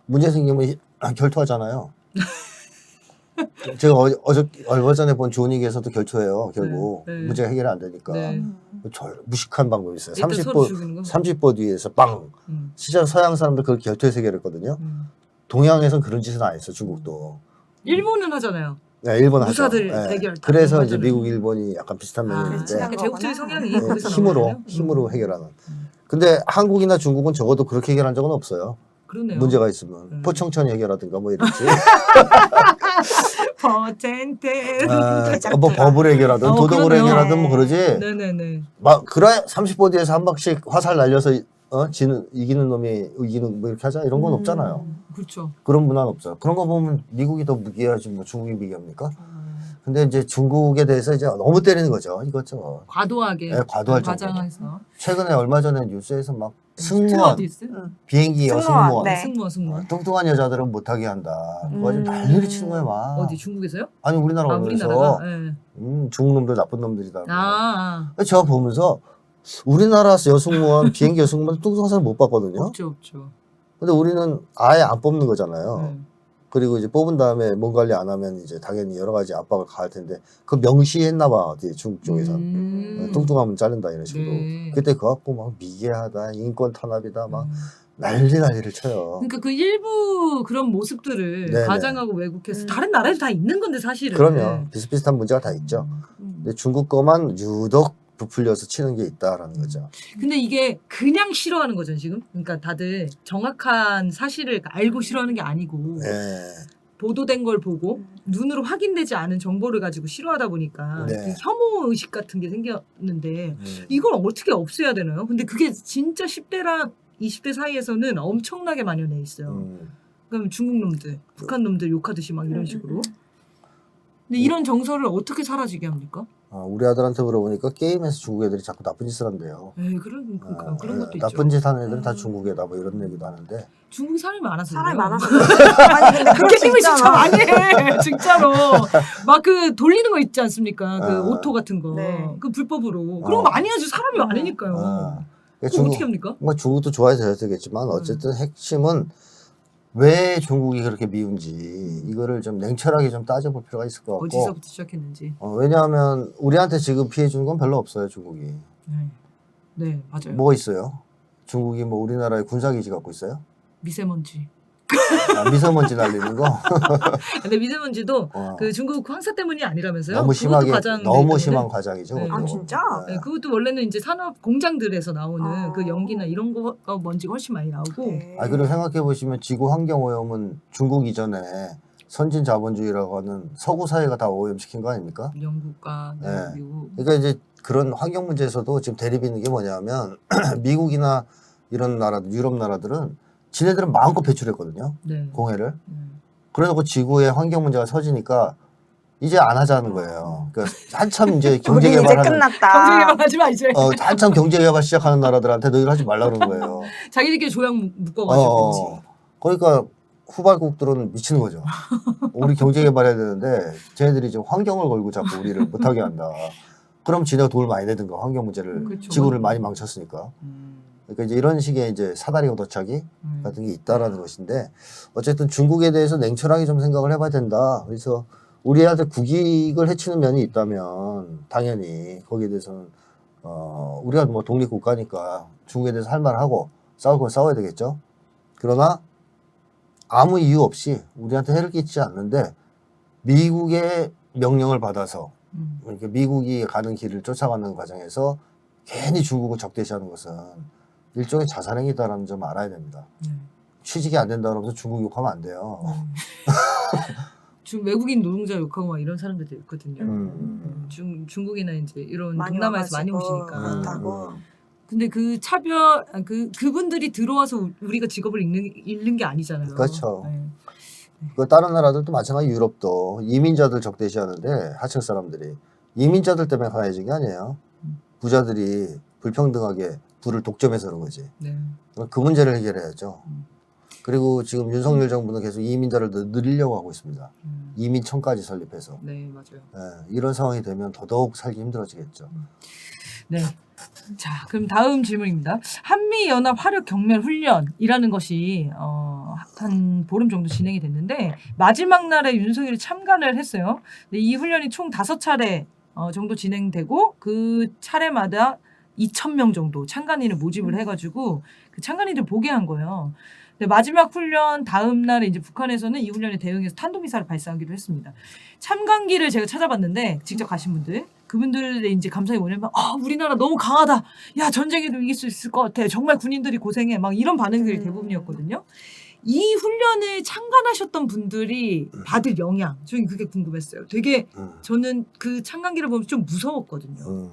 문제 생기면 결투하잖아요. 제가 얼마 전에 본 존윅에서도 결투해요. 결국 네. 문제가 해결이 안 되니까. 네. 무식한 방법이 있어요. 일단 서로 죽이는 거? 30보 뒤에서 빵. 시장 서양 사람들 그렇게 결투해서 해결했거든요. 동양에서는 그런 짓은 안 했어. 중국도. 일본은 하잖아요. 네, 일본 하죠. 무사들 네. 대결. 그래서 이제 미국, 일본이 약간 비슷한 면이 있는데 친한 제국주의 성향이 네, 거기서 힘으로 나오잖아요. 해결하는. 근데 한국이나 중국은 적어도 그렇게 해결한 적은 없어요. 그러네요. 문제가 있으면 포청천 해결하든가 뭐 이랬지. 퍼센트. 뭐 법을 해결하든 도덕을 그러네요. 해결하든 뭐 그러지. 네네네. 막 그래 30보 뒤에서 한 박씩 화살 날려서 이기는 놈이 이기는 뭐 이렇게 하자 이런 건 없잖아요. 그렇죠. 그런 문화는 없어요. 그런 거 보면 미국이 더 무기하지 뭐 중국이 무기합니까? 근데 이제 중국에 대해서 이제 너무 때리는 거죠. 이거죠. 과도하게. 네, 과도할 정도로. 과장해서. 최근에 얼마 전에 뉴스에서 막 승무원, 스튜어디스? 비행기 승무원, 여승무원, 네. 승무원. 뚱뚱한 여자들은 못하게 한다. 그거 좀 난리를 치는 거야 막. 어디 중국에서요? 아니 우리나라 오면서 우리나라가. 네. 중국 놈들 나쁜 놈들이다. 아. 제가 보면서 우리나라 여승무원, 비행기 여승무원 뚱뚱한 사람 못 봤거든요. 없죠. 근데 우리는 아예 안 뽑는 거잖아요. 네. 그리고 이제 뽑은 다음에 몸 관리 안 하면 이제 당연히 여러 가지 압박을 가할 텐데 그 명시했나 봐 어디 중국 쪽에서 뚱뚱하면 자른다 이런 식으로. 네. 그때 그거 갖고 막 미개하다, 인권 탄압이다 막 난리를 쳐요. 그러니까 그 일부 그런 모습들을 네네. 과장하고 왜곡해서 다른 나라에도 다 있는 건데 사실은. 그럼요. 비슷비슷한 문제가 다 있죠. 근데 중국 거만 유독 부풀려서 치는 게 있다라는 거죠. 근데 이게 그냥 싫어하는 거죠 지금. 그러니까 다들 정확한 사실을 알고 싫어하는 게 아니고 네. 보도된 걸 보고 눈으로 확인되지 않은 정보를 가지고 싫어하다 보니까 네. 그 혐오 의식 같은 게 생겼는데 이걸 어떻게 없애야 되나요? 근데 그게 진짜 10대랑 20대 사이에서는 엄청나게 만연해 있어요. 그럼 중국 놈들, 북한 놈들 욕하듯이 막 이런 식으로. 근데 이런 정서를 어떻게 사라지게 합니까? 우리 아들한테 물어보니까 게임에서 중국 애들이 자꾸 나쁜 짓을 한대요. 그런 것도 있죠. 나쁜 짓 하는 애들은 다 중국에다 뭐 이런 얘기도 하는데. 중국이 사람이 많아서 사람이 그래요. 많아서. 아니 근데 그럴 수 게임을 진짜 있잖아. 많이 해. 진짜로. 막 그 돌리는 거 있지 않습니까? 그 아. 오토 같은 거. 네. 그 불법으로. 그런 거 많이 하지. 사람이 많으니까요. 그거 어떻게 합니까? 뭐 중국도 좋아해서 되겠지만 어쨌든 핵심은 왜 중국이 그렇게 미운지 이거를 좀 냉철하게 좀 따져볼 필요가 있을 것 같고. 어디서부터 시작했는지. 왜냐하면 우리한테 지금 피해 주는 건 별로 없어요, 중국이. 네, 맞아요. 뭐가 있어요? 중국이 뭐 우리나라에 군사기지 갖고 있어요? 미세먼지. 미세먼지 날리는 거? 근데 미세먼지도 어. 그 중국 황사 때문이 아니라면서요? 너무 심하게 그것도 과장 너무 때문에? 심한 과장이죠. 네. 그것도. 아, 진짜? 네, 그것도 원래는 이제 산업 공장들에서 나오는 아. 그 연기나 이런 거 먼지가 훨씬 많이 나오고. 네. 그리고 생각해 보시면 지구 환경 오염은 중국 이전에 선진 자본주의라고 하는 서구 사회가 다 오염시킨 거 아닙니까? 영국과 네. 미국. 그러니까 이제 그런 환경 문제에서도 지금 대립이 있는 게 뭐냐면 미국이나 이런 나라들, 유럽 나라들은 지네들은 마음껏 배출했거든요. 네. 공해를. 그래놓고 지구의 환경 문제가 터지니까 이제 안 하자는 거예요. 그러니까 한참 이제 경제 우리 이제 개발하는 끝났다. 경제개발하지 마 이제. 한참 경제 개발 시작하는 나라들한테 너희들 하지 말라 그러는 거예요. 자기들끼리 조약 묶어가지고. 그러니까 후발국들은 미치는 거죠. 우리 경제 개발해야 되는데 쟤네들이 지금 환경을 걸고 자꾸 우리를 못하게 한다. 그럼 지네가 돈을 많이 내든가 환경 문제를 그렇죠. 지구를 많이 망쳤으니까. 그러니까 이제 이런 식의 이제 사다리 걷어차기 같은 게 있다라는 것인데 어쨌든 중국에 대해서 냉철하게 좀 생각을 해봐야 된다. 그래서 우리한테 국익을 해치는 면이 있다면 당연히 거기에 대해서는 우리가 뭐 독립국가니까 중국에 대해서 할 말하고 싸울 건 싸워야 되겠죠. 그러나 아무 이유 없이 우리한테 해를 끼치지 않는데 미국의 명령을 받아서 그러니까 미국이 가는 길을 쫓아가는 과정에서 괜히 중국을 적대시하는 것은 일종의 자살행위다라는 점 알아야 됩니다. 취직이 안 된다 그러면서 중국 욕하면 안 돼요. 외국인 노동자 욕하고 막 이런 사람들도 있거든요. 중국이나 이제 이런 많이 동남아에서 많이 와가지고 오시니까. 그렇다고. 근데 그 차별 그분들이 들어와서 우리가 직업을 잃는 게 아니잖아요. 그렇죠. 네. 그 다른 나라들도 마찬가지. 유럽도 이민자들 적대시하는데 하층 사람들이 이민자들 때문에 가해진 게 아니에요. 부자들이 불평등하게 부를 독점해서 그런 거지. 네. 그 문제를 해결해야죠. 그리고 지금 윤석열 정부는 계속 이민자를 늘리려고 하고 있습니다. 이민청까지 설립해서. 네, 맞아요. 이런 상황이 되면 더더욱 살기 힘들어지겠죠. 네. 자, 그럼 다음 질문입니다. 한미연합 화력 경멸 훈련이라는 것이 한 보름 정도 진행이 됐는데 마지막 날에 윤석열이 참관을 했어요. 근데 이 훈련이 총 5차례 정도 진행되고 그 차례마다 2,000명 정도 참관인을 모집을 해가지고 그 참관인들 보게 한 거예요. 근데 마지막 훈련 다음 날에 이제 북한에서는 이 훈련에 대응해서 탄도미사를 발사하기도 했습니다. 참관기를 제가 찾아봤는데 직접 가신 분들 그분들의 이제 감상이 뭐냐면 우리나라 너무 강하다. 야 전쟁에도 이길 수 있을 것 같아. 정말 군인들이 고생해. 막 이런 반응들이 대부분이었거든요. 이 훈련을 참관하셨던 분들이 받을 영향 저는 그게 궁금했어요. 되게 저는 그 참관기를 보면 좀 무서웠거든요.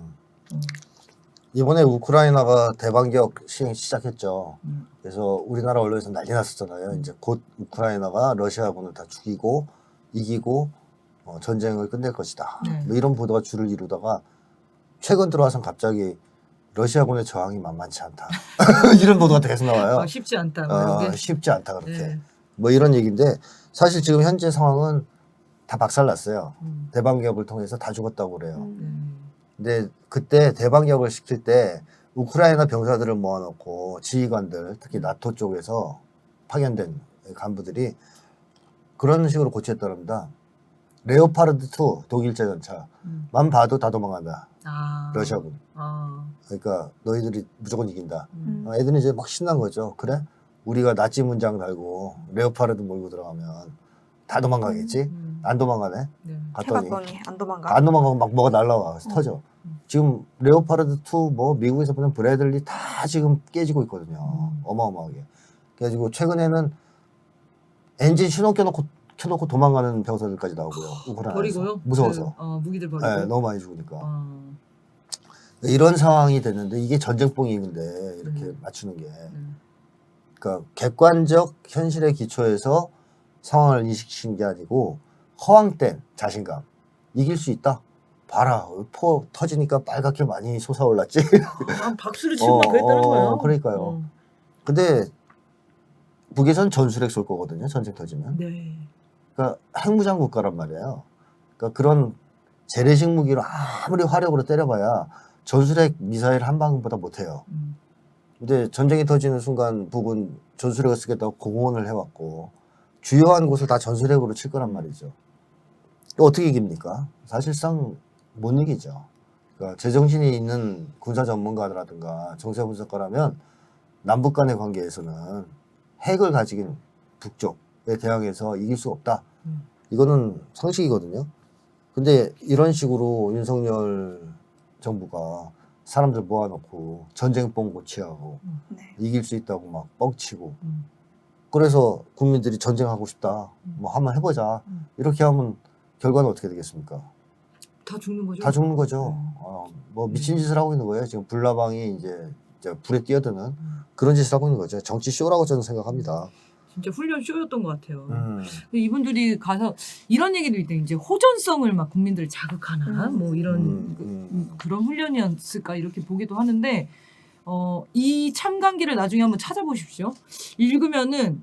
이번에 우크라이나가 대반격 시행 시작했죠. 그래서 우리나라 언론에서 난리 났었잖아요. 이제 곧 우크라이나가 러시아군을 다 죽이고 이기고 전쟁을 끝낼 것이다. 네. 뭐 이런 보도가 줄을 이루다가 최근 들어와서 갑자기 러시아군의 저항이 만만치 않다. 이런 보도가 계속 나와요. 쉽지 않다. 뭐 이런 게. 쉽지 않다 그렇게. 네. 뭐 이런 얘기인데 사실 지금 현재 상황은 다 박살났어요. 대반격을 통해서 다 죽었다고 그래요. 근데 그때 대반격을 시킬 때 우크라이나 병사들을 모아놓고 지휘관들 특히 나토 쪽에서 파견된 간부들이 그런 식으로 고치했다랍니다. 레오파르드2 독일제 전차만 봐도 다 도망간다. 러시아군. 그러니까 너희들이 무조건 이긴다. 애들은 이제 막 신난 거죠. 그래? 우리가 나치 문장 달고 레오파르드 몰고 들어가면 다 도망가겠지? 안 도망가네? 네. 갔더니 해봤더니 안 도망가. 안 도망가고 막 뭐가 날라와. 그래서 터져. 지금 레오파르드2 뭐 미국에서 보낸 브래들리 다 지금 깨지고 있거든요. 어마어마하게. 그래가지고 최근에는 엔진 신호 켜놓고 도망가는 병사들까지 나오고요. 우크라이나에서. 버리고요? 무서워서. 무기들 버리고. 네, 너무 많이 죽으니까. 이런 상황이 됐는데 이게 전쟁뽕인데 이렇게 맞추는 게. 그러니까 객관적 현실의 기초에서 상황을 인식시키는 게 아니고 허황된 자신감. 이길 수 있다. 봐라. 포 터지니까 빨갛게 많이 솟아올랐지. 박수를 치고 막 그랬다는 거예요. 그러니까요. 근데 북에선 전술핵 쏠 거거든요. 전쟁 터지면. 네. 그러니까 핵무장 국가란 말이에요. 그러니까 그런 재래식 무기로 아무리 화력으로 때려봐야 전술핵 미사일 한 방보다 못해요. 근데 전쟁이 터지는 순간 북은 전술핵을 쓰겠다고 공언을 해왔고 주요한 곳을 다 전술핵으로 칠 거란 말이죠. 어떻게 이깁니까? 사실상 못 이기죠. 그러니까 제정신이 있는 군사 전문가라든가 정세 분석가라면 남북 간의 관계에서는 핵을 가지긴 북쪽에 대항해서 이길 수 없다. 이거는 상식이거든요. 근데 이런 식으로 윤석열 정부가 사람들 모아놓고 전쟁뽕 고치하고 이길 수 있다고 막 뻥치고 그래서 국민들이 전쟁하고 싶다. 뭐 한번 해보자. 이렇게 하면 결과는 어떻게 되겠습니까? 다 죽는 거죠. 다 죽는 거죠. 뭐 미친 짓을 하고 있는 거예요. 지금 불나방이 이제 불에 뛰어드는 그런 짓을 하고 있는 거죠. 정치 쇼라고 저는 생각합니다. 진짜 훈련 쇼였던 것 같아요. 근데 이분들이 가서 이런 얘기도 있대. 이제 호전성을 막 국민들을 자극하나 뭐 이런 그런 훈련이었을까 이렇게 보기도 하는데 이 참관기를 나중에 한번 찾아보십시오. 읽으면은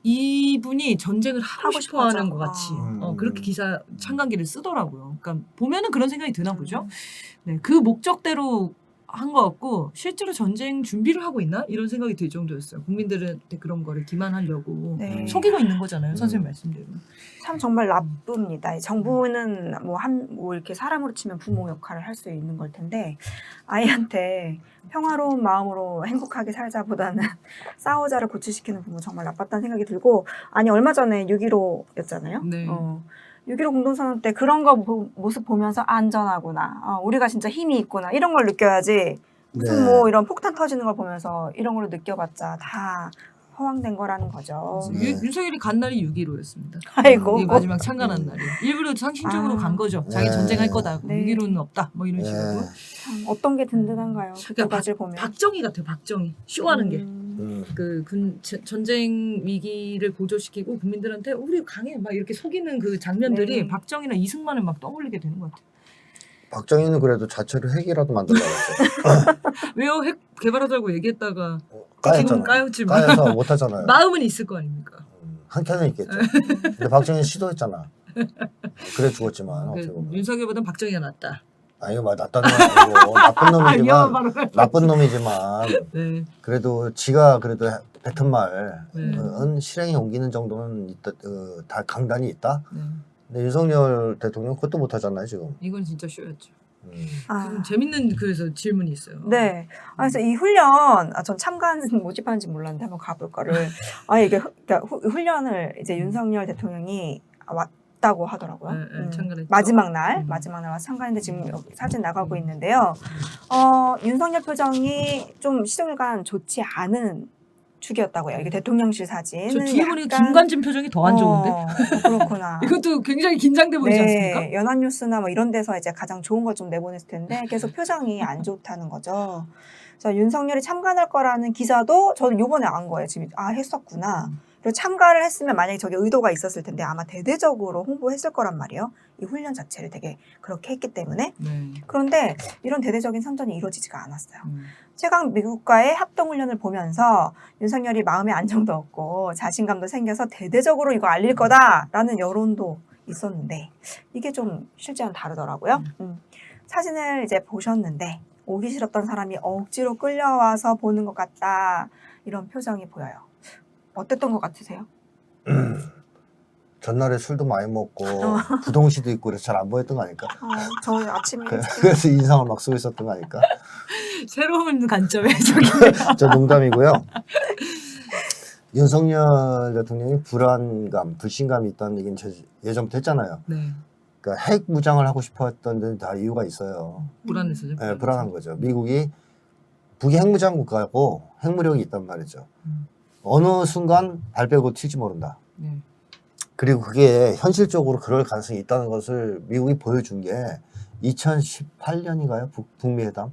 이분이 전쟁을 하고 싶어하는 것 같이 그렇게 기사 참관기를 쓰더라고요. 그러니까 보면은 그런 생각이 드나 보죠. 네, 그 목적대로 한 것 같고 실제로 전쟁 준비를 하고 있나 이런 생각이 들 정도였어요. 국민들한테 그런 거를 기만하려고 네. 속이고 있는 거잖아요. 선생님 말씀대로. 참 정말 나쁩니다. 정부는 뭐 이렇게 사람으로 치면 부모 역할을 할 수 있는 걸 텐데 아이한테 평화로운 마음으로 행복하게 살자보다는 싸우자를 고취시키는 부모 정말 나빴다는 생각이 들고 아니 얼마 전에 6.15였잖아요. 네. 6.15 공동선언 때 그런 거 모습 보면서 안전하구나. 우리가 진짜 힘이 있구나. 이런 걸 느껴야지 무슨 네. 뭐 이런 폭탄 터지는 걸 보면서 이런 걸로 느껴봤자 다 허황된 거라는 거죠. 네. 윤석열이 간 날이 6.15였습니다. 아이고. 이게 마지막 참관한 날이. 일부러 상식적으로 간 거죠. 자기 네. 전쟁할 거다. 네. 6.15는 없다. 뭐 이런 식으로. 네. 참 어떤 게 든든한가요? 두 그러니까 가지를 보면. 박정희 같아요. 박정희. 쇼하는 게. 음. 그 전쟁 위기를 고조시키고 국민들한테 우리 강해 막 이렇게 속이는 그 장면들이 네. 박정희나 이승만을 막 떠올리게 되는 것 같아요. 박정희는 그래도 자체로 핵이라도 만들려고 했어요. 왜요? 핵 개발하자고 얘기했다가 지금 까였잖아. 까였지만 까여서 못하잖아요. 마음은 있을 거 아닙니까? 한 켠에 있겠죠. 근데 박정희 시도했잖아. 그래 죽었지만 어떻게 보면. 윤석열보다 박정희가 낫다. 아니 뭐 낫다는 건 아니고 나쁜 놈이지만 바로 나쁜 놈이지만 네. 그래도 지가 그래도 뱉은 말은 네. 실행에 옮기는 정도는 있다. 다 강단이 있다. 네. 근데 윤석열 대통령 그것도 못하잖아요 지금. 이건 진짜 쇼였죠. 아, 좀 재밌는 그래서 질문이 있어요. 네. 그래서 이 훈련, 전 참관 모집하는지 몰랐는데 한번 가볼 거를. 이게 그러니까 훈련을 이제 윤석열 대통령이 왔다고 하더라고요. 네, 참관했죠. 마지막 날 와서 참관했는데 지금 여기 사진 나가고 있는데요. 윤석열 표정이 좀 시종일관 좋지 않은 축이었다고요. 이게 대통령실 사진. 저 뒤에 보니까 김관진 표정이 더 안 좋은데? 그렇구나. 이것도 굉장히 긴장돼 보이지 않습니까? 연합뉴스나 뭐 이런 데서 이제 가장 좋은 걸 좀 내보냈을 텐데 계속 표정이 안 좋다는 거죠. 그래서 윤석열이 참관할 거라는 기사도 저는 요번에 안 거예요. 지금 했었구나. 그리고 참가를 했으면 만약에 저게 의도가 있었을 텐데 아마 대대적으로 홍보했을 거란 말이에요. 이 훈련 자체를 되게 그렇게 했기 때문에. 네. 그런데 이런 대대적인 선전이 이루어지지가 않았어요. 최강 미국과의 합동훈련을 보면서 윤석열이 마음의 안정도 없고 자신감도 생겨서 대대적으로 이거 알릴 거다라는 여론도 있었는데 이게 좀 실제와는 다르더라고요. 사진을 이제 보셨는데 오기 싫었던 사람이 억지로 끌려와서 보는 것 같다 이런 표정이 보여요. 어땠던 것 같으세요? 전날에 술도 많이 먹고 부동시도 있고 그래서 잘 안 보였던 거 아닐까? 저 아침에 그래서 인상을 막 쓰고 있었던 거 아닐까? 새로운 관점의 해석이. 저 농담이고요. 윤석열 대통령이 불안감, 불신감이 있다는 얘기는 예전부터 했잖아요. 네. 그러니까 핵 무장을 하고 싶어 했던 데는 다 이유가 있어요. 불안했어요. 네, 불안한 거죠. 북이 핵무장 국가고 핵무력이 있단 말이죠. 어느 순간 발 빼고 튈지 모른다. 네. 그리고 그게 현실적으로 그럴 가능성이 있다는 것을 미국이 보여준 게 2018년인가요? 북미 회담?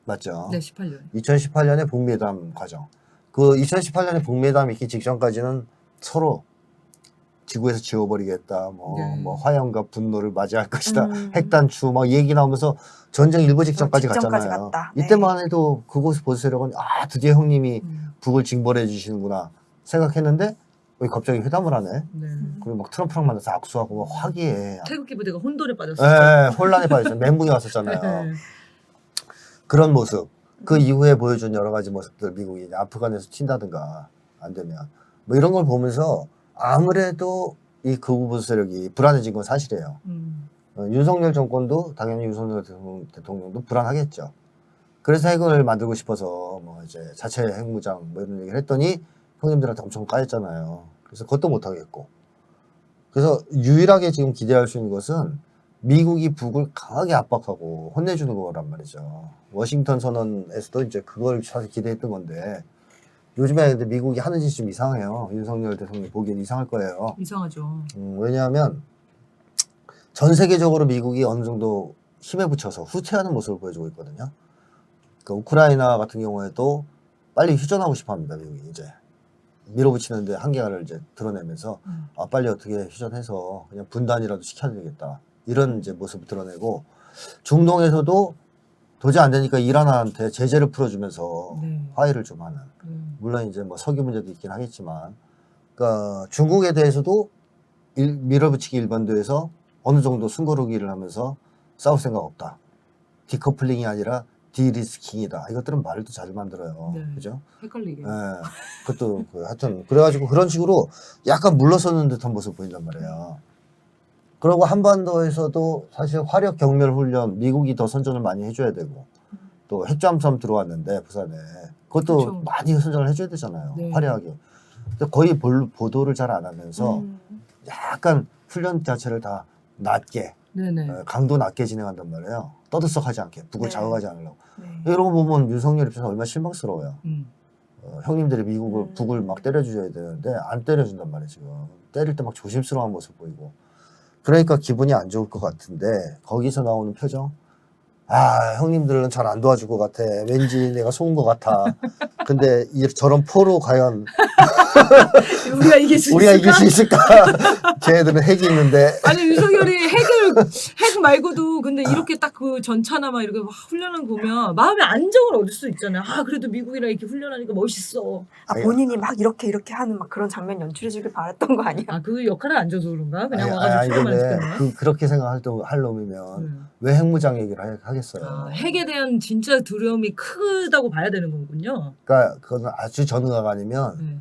맞죠? 네, 18년. 2018년에 북미 회담 과정. 그 2018년에 북미 회담이 있기 직전까지는 서로 지구에서 지워버리겠다. 뭐 화염과 분노를 맞이할 것이다. 핵단추 막 얘기 나오면서 전쟁 일부 직전까지 갔잖아요. 네. 이때만 해도 그곳 보수 세력은 드디어 형님이 북을 징벌해 주시는구나 생각했는데 왜 갑자기 회담을 하네. 네. 그리고 막 트럼프랑 만나서 악수하고 막 화기애. 태극기 부대가 혼돈에 빠졌어요. 네, 혼란에 빠졌어요. 멘붕이 왔었잖아요. 네. 그런 모습. 그 이후에 보여준 여러 가지 모습들, 미국이 이제 아프간에서 튄다든가 안 되면 뭐 이런 걸 보면서 아무래도 이 극우 보수 세력이 불안해진 건 사실이에요. 윤석열 정권도 당연히 윤석열 대통령도 불안하겠죠. 그래서 핵을 만들고 싶어서 뭐 이제 자체 핵무장 뭐 이런 얘기를 했더니 형님들한테 엄청 까였잖아요. 그래서 그것도 못 하겠고. 그래서 유일하게 지금 기대할 수 있는 것은 미국이 북을 강하게 압박하고 혼내주는 거란 말이죠. 워싱턴 선언에서도 이제 그걸 사실 기대했던 건데 요즘에 근데 미국이 하는 짓이 좀 이상해요. 윤석열 대통령 보기엔 이상할 거예요. 이상하죠. 왜냐하면 전 세계적으로 미국이 어느 정도 힘에 붙여서 후퇴하는 모습을 보여주고 있거든요. 그러니까 우크라이나 같은 경우에도 빨리 휴전하고 싶어 합니다. 미국이 이제 밀어붙이는데 한계를 이제 드러내면서 빨리 어떻게 휴전해서 그냥 분단이라도 시켜야 되겠다. 이런 이제 모습을 드러내고 중동에서도 도저히 안 되니까 이란한테 제재를 풀어주면서 화해를 좀 하는. 물론 이제 뭐 석유 문제도 있긴 하겠지만, 그러니까 중국에 대해서도 밀어붙이기 일반도에서 어느 정도 숨고르기를 하면서 싸울 생각 없다. 디커플링이 아니라 디리스킹이다. 이것들은 말도 잘 만들어요. 네. 그죠? 헷갈리게. 예. 그것도 하여튼 그래가지고 그런 식으로 약간 물러서는 듯한 모습 보인단 말이에요. 그리고 한반도에서도 사실 화력 경멸 훈련 미국이 더 선전을 많이 해줘야 되고 또 핵잠수함 들어왔는데 부산에 그것도 그쵸. 많이 선전을 해줘야 되잖아요. 네. 화려하게. 근데 거의 보도를 잘 안 하면서 약간 훈련 자체를 다 낮게 네네. 강도 낮게 진행한단 말이에요. 떠들썩하지 않게 북을 네. 자극하지 않으려고. 네. 이런 거 보면 윤석열 입장에서 얼마나 실망스러워요. 음. 형님들이 미국을 북을 막 때려주셔야 되는데 안 때려준단 말이에요. 지금 때릴 때 막 조심스러운 모습 보이고 그러니까 기분이 안 좋을 것 같은데 거기서 나오는 표정 아 형님들은 잘 안 도와줄 것 같아. 왠지 내가 속은 것 같아. 근데 저런 포로 과연 우리가 이길 수 우리가 있을까? 이길 수 있을까? 쟤네들은 핵이 있는데 아니 윤석열이 핵 말고도 근데 이렇게 딱 그 전차나 막 이렇게 막 훈련을 보면 마음의 안정을 얻을 수 있잖아요. 아 그래도 미국이랑 이렇게 훈련하니까 멋있어. 아 본인이 막 이렇게 하는 막 그런 장면 연출해주길 바랬던 거 아니야? 아 그 역할을 안 줘서 그런가? 그냥 아니, 와가지고 훈련만 근데 시켰나? 그렇게 생각할 놈이면 왜 핵무장 얘기를 하겠어요. 아, 핵에 대한 진짜 두려움이 크다고 봐야 되는 거군요. 그러니까 그건 아주 전후가 아니면 네.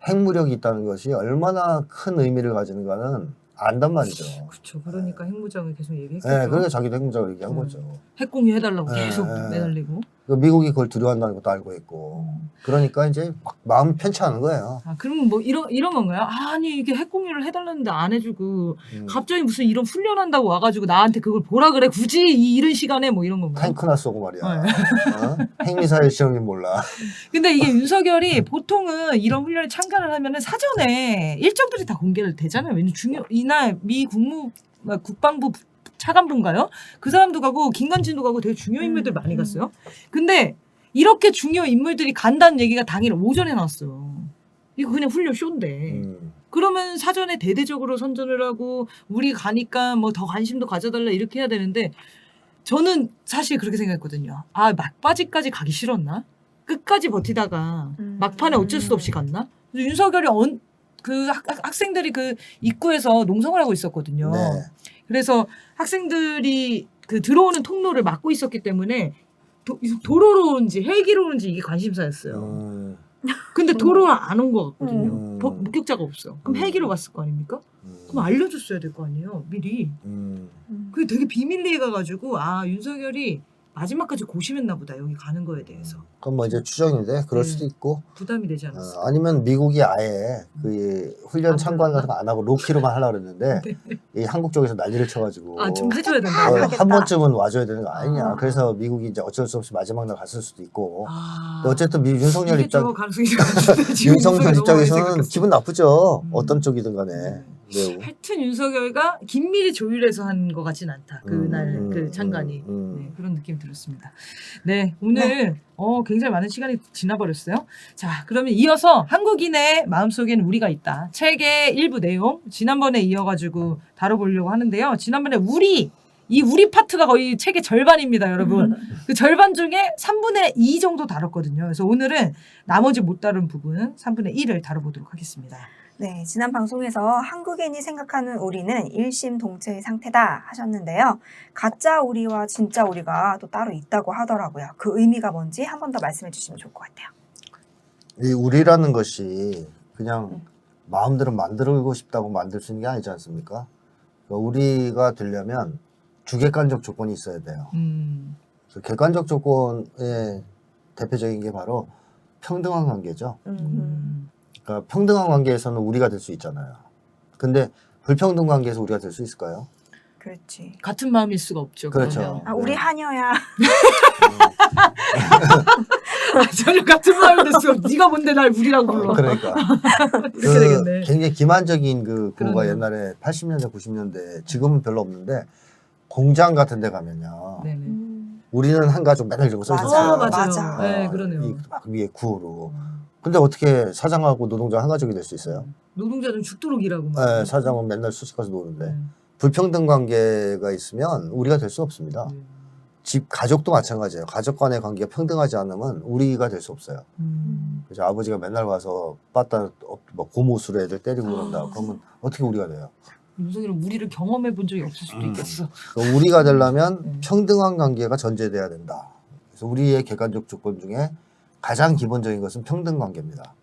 핵무력이 있다는 것이 얼마나 큰 의미를 가지는가는 안단 말이죠. 그렇죠. 그러니까 핵무장을 계속 얘기했겠죠. 네, 그러니까 자기도 핵무장을 얘기한 거죠. 핵 공유해달라고 네, 계속 네. 매달리고. 미국이 그걸 두려워한다는 것도 알고 있고. 그러니까 이제 막 마음이 편치 않은 거예요. 아 그러면 뭐 이런 건가요? 아니 이게 핵 공유를 해달라는데 안 해주고 갑자기 무슨 이런 훈련한다고 와가지고 나한테 그걸 보라 그래 굳이 이른 시간에 뭐 이런 건가요? 탱크나 쏘고 말이야. 네. 핵미사일 시험이 몰라. 근데 이게 윤석열이 보통은 이런 훈련에 참가를 하면은 사전에 일정들이 다 공개를 되잖아요. 왜냐면 이날 미 국방부 차관부인가요? 그 사람도 가고 김관진도 가고 되게 중요 인물들 많이 갔어요. 근데 이렇게 중요 인물들이 간다는 얘기가 당일 오전에 나왔어요. 이거 그냥 훈련 쇼인데. 그러면 사전에 대대적으로 선전을 하고 우리 가니까 뭐 더 관심도 가져달라 이렇게 해야 되는데 저는 사실 그렇게 생각했거든요. 아 막바지까지 가기 싫었나? 끝까지 버티다가 막판에 어쩔 수 없이 갔나? 그래서 윤석열이 그 학생들이 그 입구에서 농성을 하고 있었거든요. 네. 그래서 학생들이 그 들어오는 통로를 막고 있었기 때문에 도로로 오는지 헬기로 오는지 이게 관심사였어요. 근데 도로로 안 온 것 같거든요. 목격자가 없어. 그럼 헬기로 왔을 거 아닙니까? 그럼 알려줬어야 될 거 아니에요. 미리. 그게 되게 비밀리에 가가지고 아 윤석열이 마지막까지 고심했나 보다. 여기 가는 거에 대해서. 그럼 뭐 이제 추정인데 그럴 네. 수도 있고 부담이 되지 않았어. 아니면 미국이 아예 그 훈련 참관 같은 거 안 하고 로키로만 하려고 그랬는데 이 한국 쪽에서 난리를 쳐가지고 아 좀 해줘야 된다. 한 번쯤은 와줘야 되는 거 아니냐. 아. 그래서 미국이 이제 어쩔 수 없이 마지막 날 갔을 수도 있고. 아. 근데 어쨌든 윤석열 이게 좀 입장 가능성이 좀 있는데 지금 윤석열 너무 많이 입장에서는 생각했어. 기분 나쁘죠. 음. 어떤 쪽이든 간에. 매우. 하여튼 윤석열과 긴밀히 조율해서 한 것 같진 않다. 그날 그 장관이 네, 그런 느낌 들었습니다. 네 오늘 굉장히 많은 시간이 지나버렸어요. 자 그러면 이어서 한국인의 마음속엔 우리가 있다. 책의 일부 내용 지난번에 이어가지고 다뤄보려고 하는데요. 지난번에 이 우리 파트가 거의 책의 절반입니다, 여러분. 그 절반 중에 3분의 2 정도 다뤘거든요. 그래서 오늘은 나머지 못 다룬 부분 3분의 1을 다뤄보도록 하겠습니다. 네, 지난 방송에서 한국인이 생각하는 우리는 일심동체의 상태다 하셨는데요. 가짜 우리와 진짜 우리가 또 따로 있다고 하더라고요. 그 의미가 뭔지 한 번 더 말씀해 주시면 좋을 것 같아요. 이 우리라는 것이 그냥 마음대로 만들고 싶다고 만들 수 있는 게 아니지 않습니까? 그러니까 우리가 되려면 주객관적 조건이 있어야 돼요. 그래서 객관적 조건의 대표적인 게 바로 평등한 관계죠. 그러니까 평등한 관계에서는 우리가 될 수 있잖아요. 근데 불평등 관계에서 우리가 될 수 있을까요? 그렇지. 같은 마음일 수가 없죠. 그렇죠. 그러면. 아, 우리 한여야. 전혀 같은 마음이 됐어. 네가 뭔데 날 우리라고 불러. 그러니까 이렇게 되겠네. 굉장히 기만적인 그 구호가 그러네요. 옛날에 80년대 90년대 지금은 별로 없는데 공장 같은 데 가면요. 네네. 우리는 한 가족 맨날 이런 거 써있어요. 맞아요. 맞아요. 맞아. 네, 그러네요. 막 위에 구호로. 근데 어떻게 사장하고 노동자 한 가족이 될 수 있어요? 노동자는 죽도록 일하고. 네, 사장은 맨날 수십 가서 노는데 네. 불평등 관계가 있으면 우리가 될 수 없습니다. 집 가족도 마찬가지예요. 가족 간의 관계가 평등하지 않으면 우리가 될 수 없어요. 그래서 아버지가 맨날 와서 빠따 뭐 고무수로 애들 때리고 그런다. 그러면 어떻게 우리가 돼요? 윤석열은 우리를 경험해 본 적이 없을 수도 있겠어. 우리가 되려면 네. 평등한 관계가 전제돼야 된다. 그래서 우리의 객관적 조건 중에 가장 기본적인 것은 평등 관계입니다.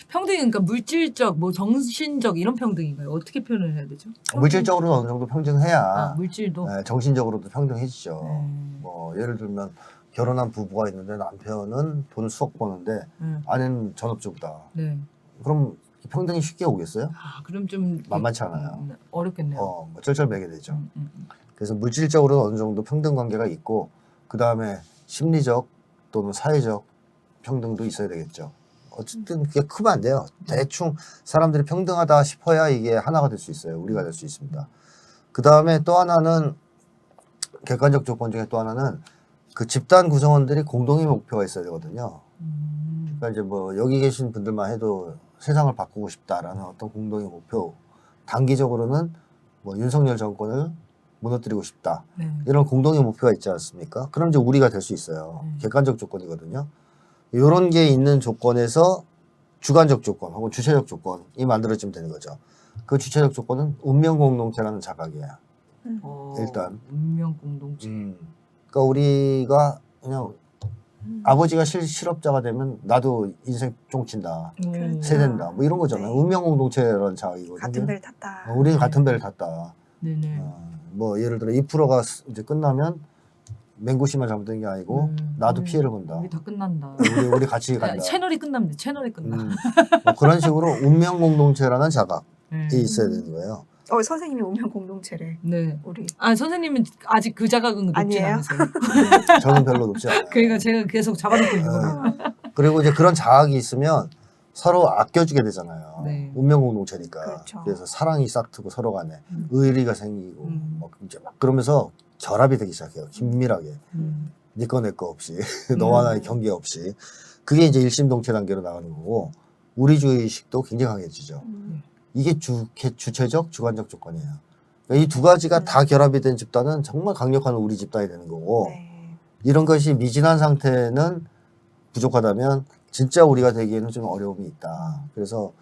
평등이 그러니까 물질적, 뭐 정신적 이런 평등인가요? 어떻게 표현을 해야 되죠? 물질적으로는 어느 정도 평등해야 아, 물질도. 정신적으로도 평등해지죠. 네. 뭐 예를 들면 결혼한 부부가 있는데 남편은 돈을 수억 버는데 아내는 전업주부다. 네. 그럼 평등이 쉽게 오겠어요? 아, 그럼 좀 만만치 않아요. 어렵겠네요. 뭐 쩔쩔매게 되죠. 음. 그래서 물질적으로는 어느 정도 평등 관계가 있고 그 다음에 심리적 또는 사회적 평등도 있어야 되겠죠. 어쨌든 그게 크면 안 돼요. 대충 사람들이 평등하다 싶어야 이게 하나가 될 수 있어요. 우리가 될 수 있습니다. 그 다음에 또 하나는 객관적 조건 중에 또 하나는 그 집단 구성원들이 공동의 목표가 있어야 되거든요. 그러니까 이제 뭐 여기 계신 분들만 해도 세상을 바꾸고 싶다라는 어떤 공동의 목표. 단기적으로는 뭐 윤석열 정권을 무너뜨리고 싶다. 네. 이런 공동의 목표가 있지 않습니까? 그럼 이제 우리가 될 수 있어요. 객관적 조건이거든요. 이런 게 있는 조건에서 주관적 조건 혹은 주체적 조건이 만들어지면 되는 거죠. 그 주체적 조건은 운명 공동체라는 자각이에요. 일단. 운명 공동체. 그러니까 우리가 그냥 아버지가 실업자가 되면 나도 인생 쫑친다. 세된다. 뭐 이런 거잖아요. 네. 운명 공동체라는 자각이거든요. 같은 배를 탔다. 우리는 같은 배를 탔다. 네네. 뭐 예를 들어 2%가 이제 끝나면 맹구씨만 잘못된 게 아니고 나도 피해를 본다. 우리 다 끝난다. 우리 같이 간다. 채널이 끝납니다. 채널이 끝나. 뭐 그런 식으로 운명 공동체라는 자각이 네. 있어야 되는 거예요. 선생님이 운명 공동체래. 네. 우리. 아, 선생님은 아직 그 자각은 높지 아니에요? 않으세요. 저는 별로 높지 않아요. 그러니까 제가 계속 잡아놓고 있는 거예요. 그리고 이제 그런 자각이 있으면 서로 아껴주게 되잖아요. 네. 운명 공동체니까. 그렇죠. 그래서 사랑이 싹트고 서로 간에 의리가 생기고 막 이제 막 그러면서 결합이 되기 시작해요. 긴밀하게. 네 거 내 거 없이 너와 나의 경계 없이. 그게 이제 일심동체 단계로 나가는 거고 우리주의 의식도 굉장히 강해지죠. 이게 주체적, 주관적 조건이에요. 그러니까 이 두 가지가 다 결합이 된 집단은 정말 강력한 우리 집단이 되는 거고 네. 이런 것이 미진한 상태는 부족하다면 진짜 우리가 되기에는 좀 어려움이 있다. 그래서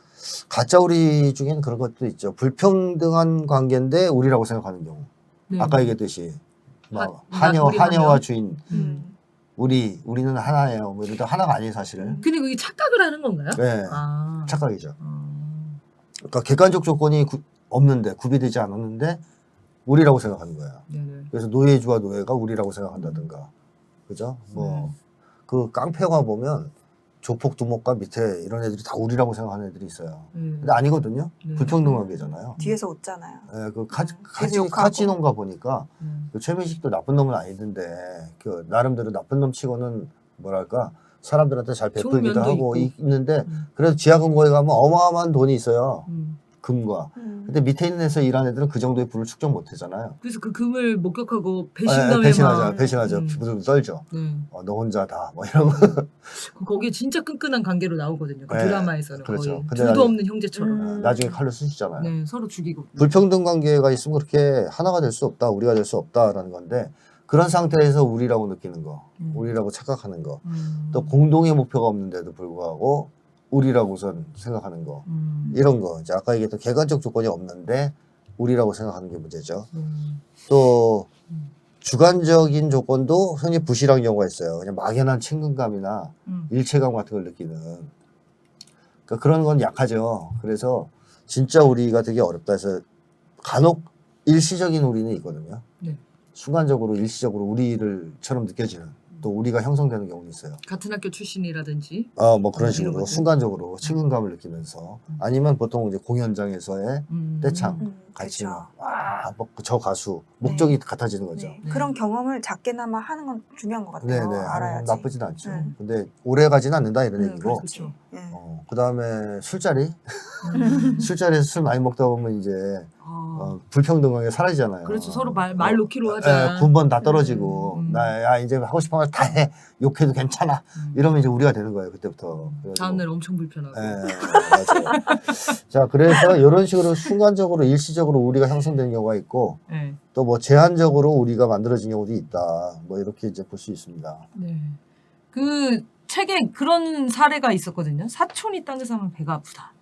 가짜 우리 중에는 그런 것도 있죠. 불평등한 관계인데 우리라고 생각하는 경우. 네. 아까 얘기했듯이 뭐 우리 하녀와 하녀? 주인 우리는 하나예요. 뭐 이러다 하나가 아니에요 사실은. 근데 그게 착각을 하는 건가요? 네, 아. 착각이죠. 그러니까 객관적 조건이 없는데 구비되지 않았는데 우리라고 생각하는 거예요. 네네. 그래서 노예주와 노예가 우리라고 생각한다든가, 그죠? 뭐 그 깡패가 보면 조폭 두목과 밑에 이런 애들이 다 우리라고 생각하는 애들이 있어요. 근데 아니거든요. 네. 불평등한 게잖아요. 뒤에서 웃잖아요. 예, 그 욕하고. 카지노인가 보니까 그 최민식도 나쁜 놈은 아니던데 그 나름대로 나쁜 놈 치고는 뭐랄까 사람들한테 잘 좋은 베풀기도 면도 하고 있고. 있는데 그래도 지하금고에 가면 어마어마한 돈이 있어요. 금과. 근데 밑에 있는 데서 일하는 애들은 그 정도의 부를 축적 못 하잖아요. 그래서 그 금을 목격하고 예, 배신감에만 배신하죠. 부들부들 떨죠. 네. 너 혼자 다 뭐 이런 거. 거기에 진짜 끈끈한 관계로 나오거든요. 그 네, 드라마에서는 그렇죠. 거의 근데 두도 나중에- 없는 형제처럼. 나중에 칼로 쑤시잖아요. 네, 서로 죽이고. 불평등 관계가 있으면 그렇게 하나가 될 수 없다, 우리가 될 수 없다라는 건데 그런 상태에서 우리라고 느끼는 거, 우리라고 착각하는 거, 또 공동의 목표가 없는데도 불구하고 우리라고선 생각하는 거, 이런 거. 이제 아까 얘기했던 객관적 조건이 없는데 우리라고 생각하는 게 문제죠. 또 주관적인 조건도 굉장히 부실한 경우가 있어요. 그냥 막연한 친근감이나 일체감 같은 걸 느끼는. 그러니까 그런 건 약하죠. 그래서 진짜 우리가 되게 어렵다 해서 간혹 일시적인 우리는 있거든요. 네. 순간적으로 일시적으로 우리를처럼 느껴지는 또 우리가 형성되는 경우도 있어요. 같은 학교 출신이라든지. 뭐 그런 이런 식으로 거죠. 순간적으로 친근감을 느끼면서 아니면 보통 이제 공연장에서의 떼창 같이 그렇죠. 저 가수 목적이 같아지는 거죠. 네. 그런 경험을 작게나마 하는 건 중요한 것 같아요. 네네. 알아야지. 나쁘진 않죠. 근데 오래 가진 않는다 이런 얘기고. 그렇죠. 네. 그 다음에 술자리. 술자리에서 술 많이 먹다 보면 이제 불평등하게 사라지잖아요. 그렇죠. 서로 말 놓기로 하자. 군번 다 떨어지고 야 이제 하고 싶은 걸 다 해. 욕해도 괜찮아. 이러면 이제 우리가 되는 거예요. 그때부터. 그래가지고. 다음날 엄청 불편하고. 맞아요. 자, 그래서 이런 식으로 순간적으로 일시적으로 우리가 형성되는 경우가 있고 네. 또 뭐 제한적으로 우리가 만들어진 경우도 있다. 뭐 이렇게 이제 볼 수 있습니다. 네. 그 책에 그런 사례가 있었거든요. 사촌이 땅에서 하면 배가 아프다.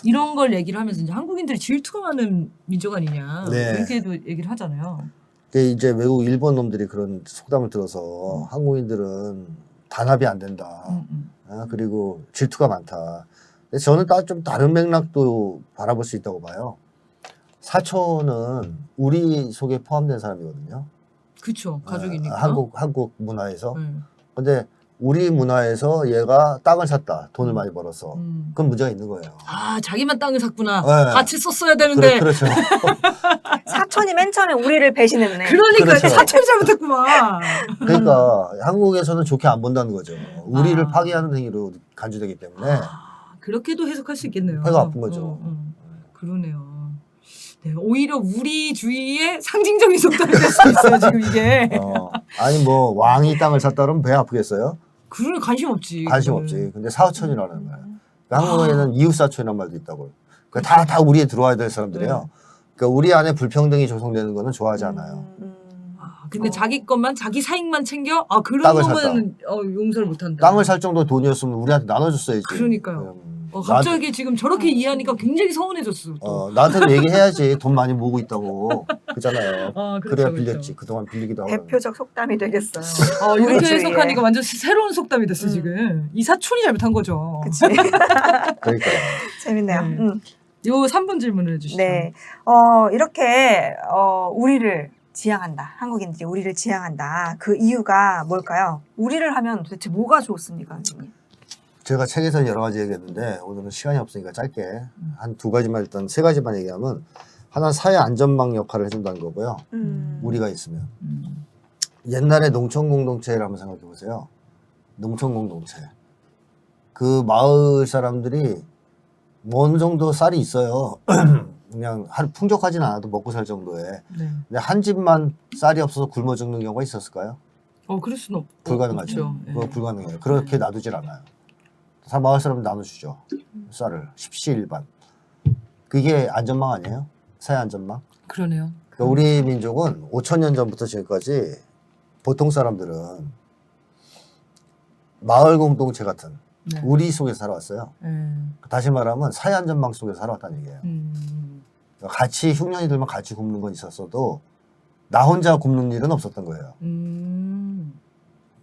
이런 걸 얘기를 하면서 이제 한국인들이 질투가 많은 민족 아니냐. 네. 이렇게도 얘기를 하잖아요. 근데 이제 외국 일본 놈들이 그런 속담을 들어서 한국인들은 단합이 안 된다. 그리고 질투가 많다. 근데 저는 좀 다른 맥락도 바라볼 수 있다고 봐요. 사촌은 우리 속에 포함된 사람이거든요. 그쵸. 가족이니까. 한국 문화에서. 근데 우리 문화에서 얘가 땅을 샀다. 돈을 많이 벌어서. 그건 문제가 있는 거예요. 아, 자기만 땅을 샀구나. 네. 같이 썼어야 되는데. 그렇죠. 사촌이 맨 처음에 우리를 배신했네. 그러니까 그렇죠. 사촌이 잘못했구만. 그러니까 한국에서는 좋게 안 본다는 거죠. 우리를 아. 파괴하는 행위로 간주되기 때문에 그렇게도 해석할 수 있겠네요. 배가 아픈 거죠. 그러네요. 네, 오히려 우리 주위에 상징적인 속담이 될 수 있어요, 지금 이게. 아니 뭐 왕이 땅을 샀다 그러면 배 아프겠어요? 그런 관심 없지. 관심 없지. 근데 사촌이라는 거예요. 그러니까 한국에는 이웃사촌이라는 말도 있다고. 그러니까 다 우리에 들어와야 될 사람들이에요. 그러니까 우리 안에 불평등이 조성되는 거는 좋아하지 않아요. 근데 자기 것만 자기 사익만 챙겨? 아, 그런 땅을 거면 용서를 못 한다. 땅을 살 정도 돈이었으면 우리한테 나눠줬어야지. 그러니까요. 갑자기 지금 저렇게 이해하니까 굉장히 서운해졌어. 또. 나한테는 얘기해야지. 돈 많이 모으고 있다고. 그잖아요. 그렇죠, 그래야 그렇죠. 빌렸지. 그동안 빌리기도 하고. 대표적 속담이 되겠어요. 이렇게 우리 주위에. 해석하니까 완전 새로운 속담이 됐어, 지금. 이 사촌이 잘못한 거죠. 그치. 그러니까. 재밌네요. 네. 요 3번 질문을 해주시죠. 네. 이렇게 우리를 지향한다. 한국인들이 우리를 지향한다. 그 이유가 뭘까요? 우리를 하면 도대체 뭐가 좋습니까, 선생님? 제가 책에서 여러 가지 얘기했는데 오늘은 시간이 없으니까 짧게 한 두 가지만 일단 세 가지만 얘기하면 하나는 사회 안전망 역할을 해준다는 거고요. 우리가 있으면 옛날에 농촌 공동체를 한번 생각해 보세요. 농촌 공동체 그 마을 사람들이 어느 정도 쌀이 있어요. 그냥 풍족하진 않아도 먹고 살 정도에. 네. 근데 한 집만 쌀이 없어서 굶어 죽는 경우가 있었을까요? 그럴 수는 없고. 불가능하죠. 그렇죠. 그거 불가능해요. 그렇게 놔두질 않아요. 다 마을 사람 나눠주죠. 쌀을 십시일반. 그게 안전망 아니에요? 사회 안전망? 그러네요. 그러니까 우리 민족은 5,000년 전부터 지금까지 보통 사람들은 마을 공동체 같은 네. 우리 속에서 살아왔어요. 다시 말하면 사회 안전망 속에서 살아왔다는 얘기예요. 그러니까 같이 흉년이 들면 같이 굶는 건 있었어도 나 혼자 굶는 일은 없었던 거예요.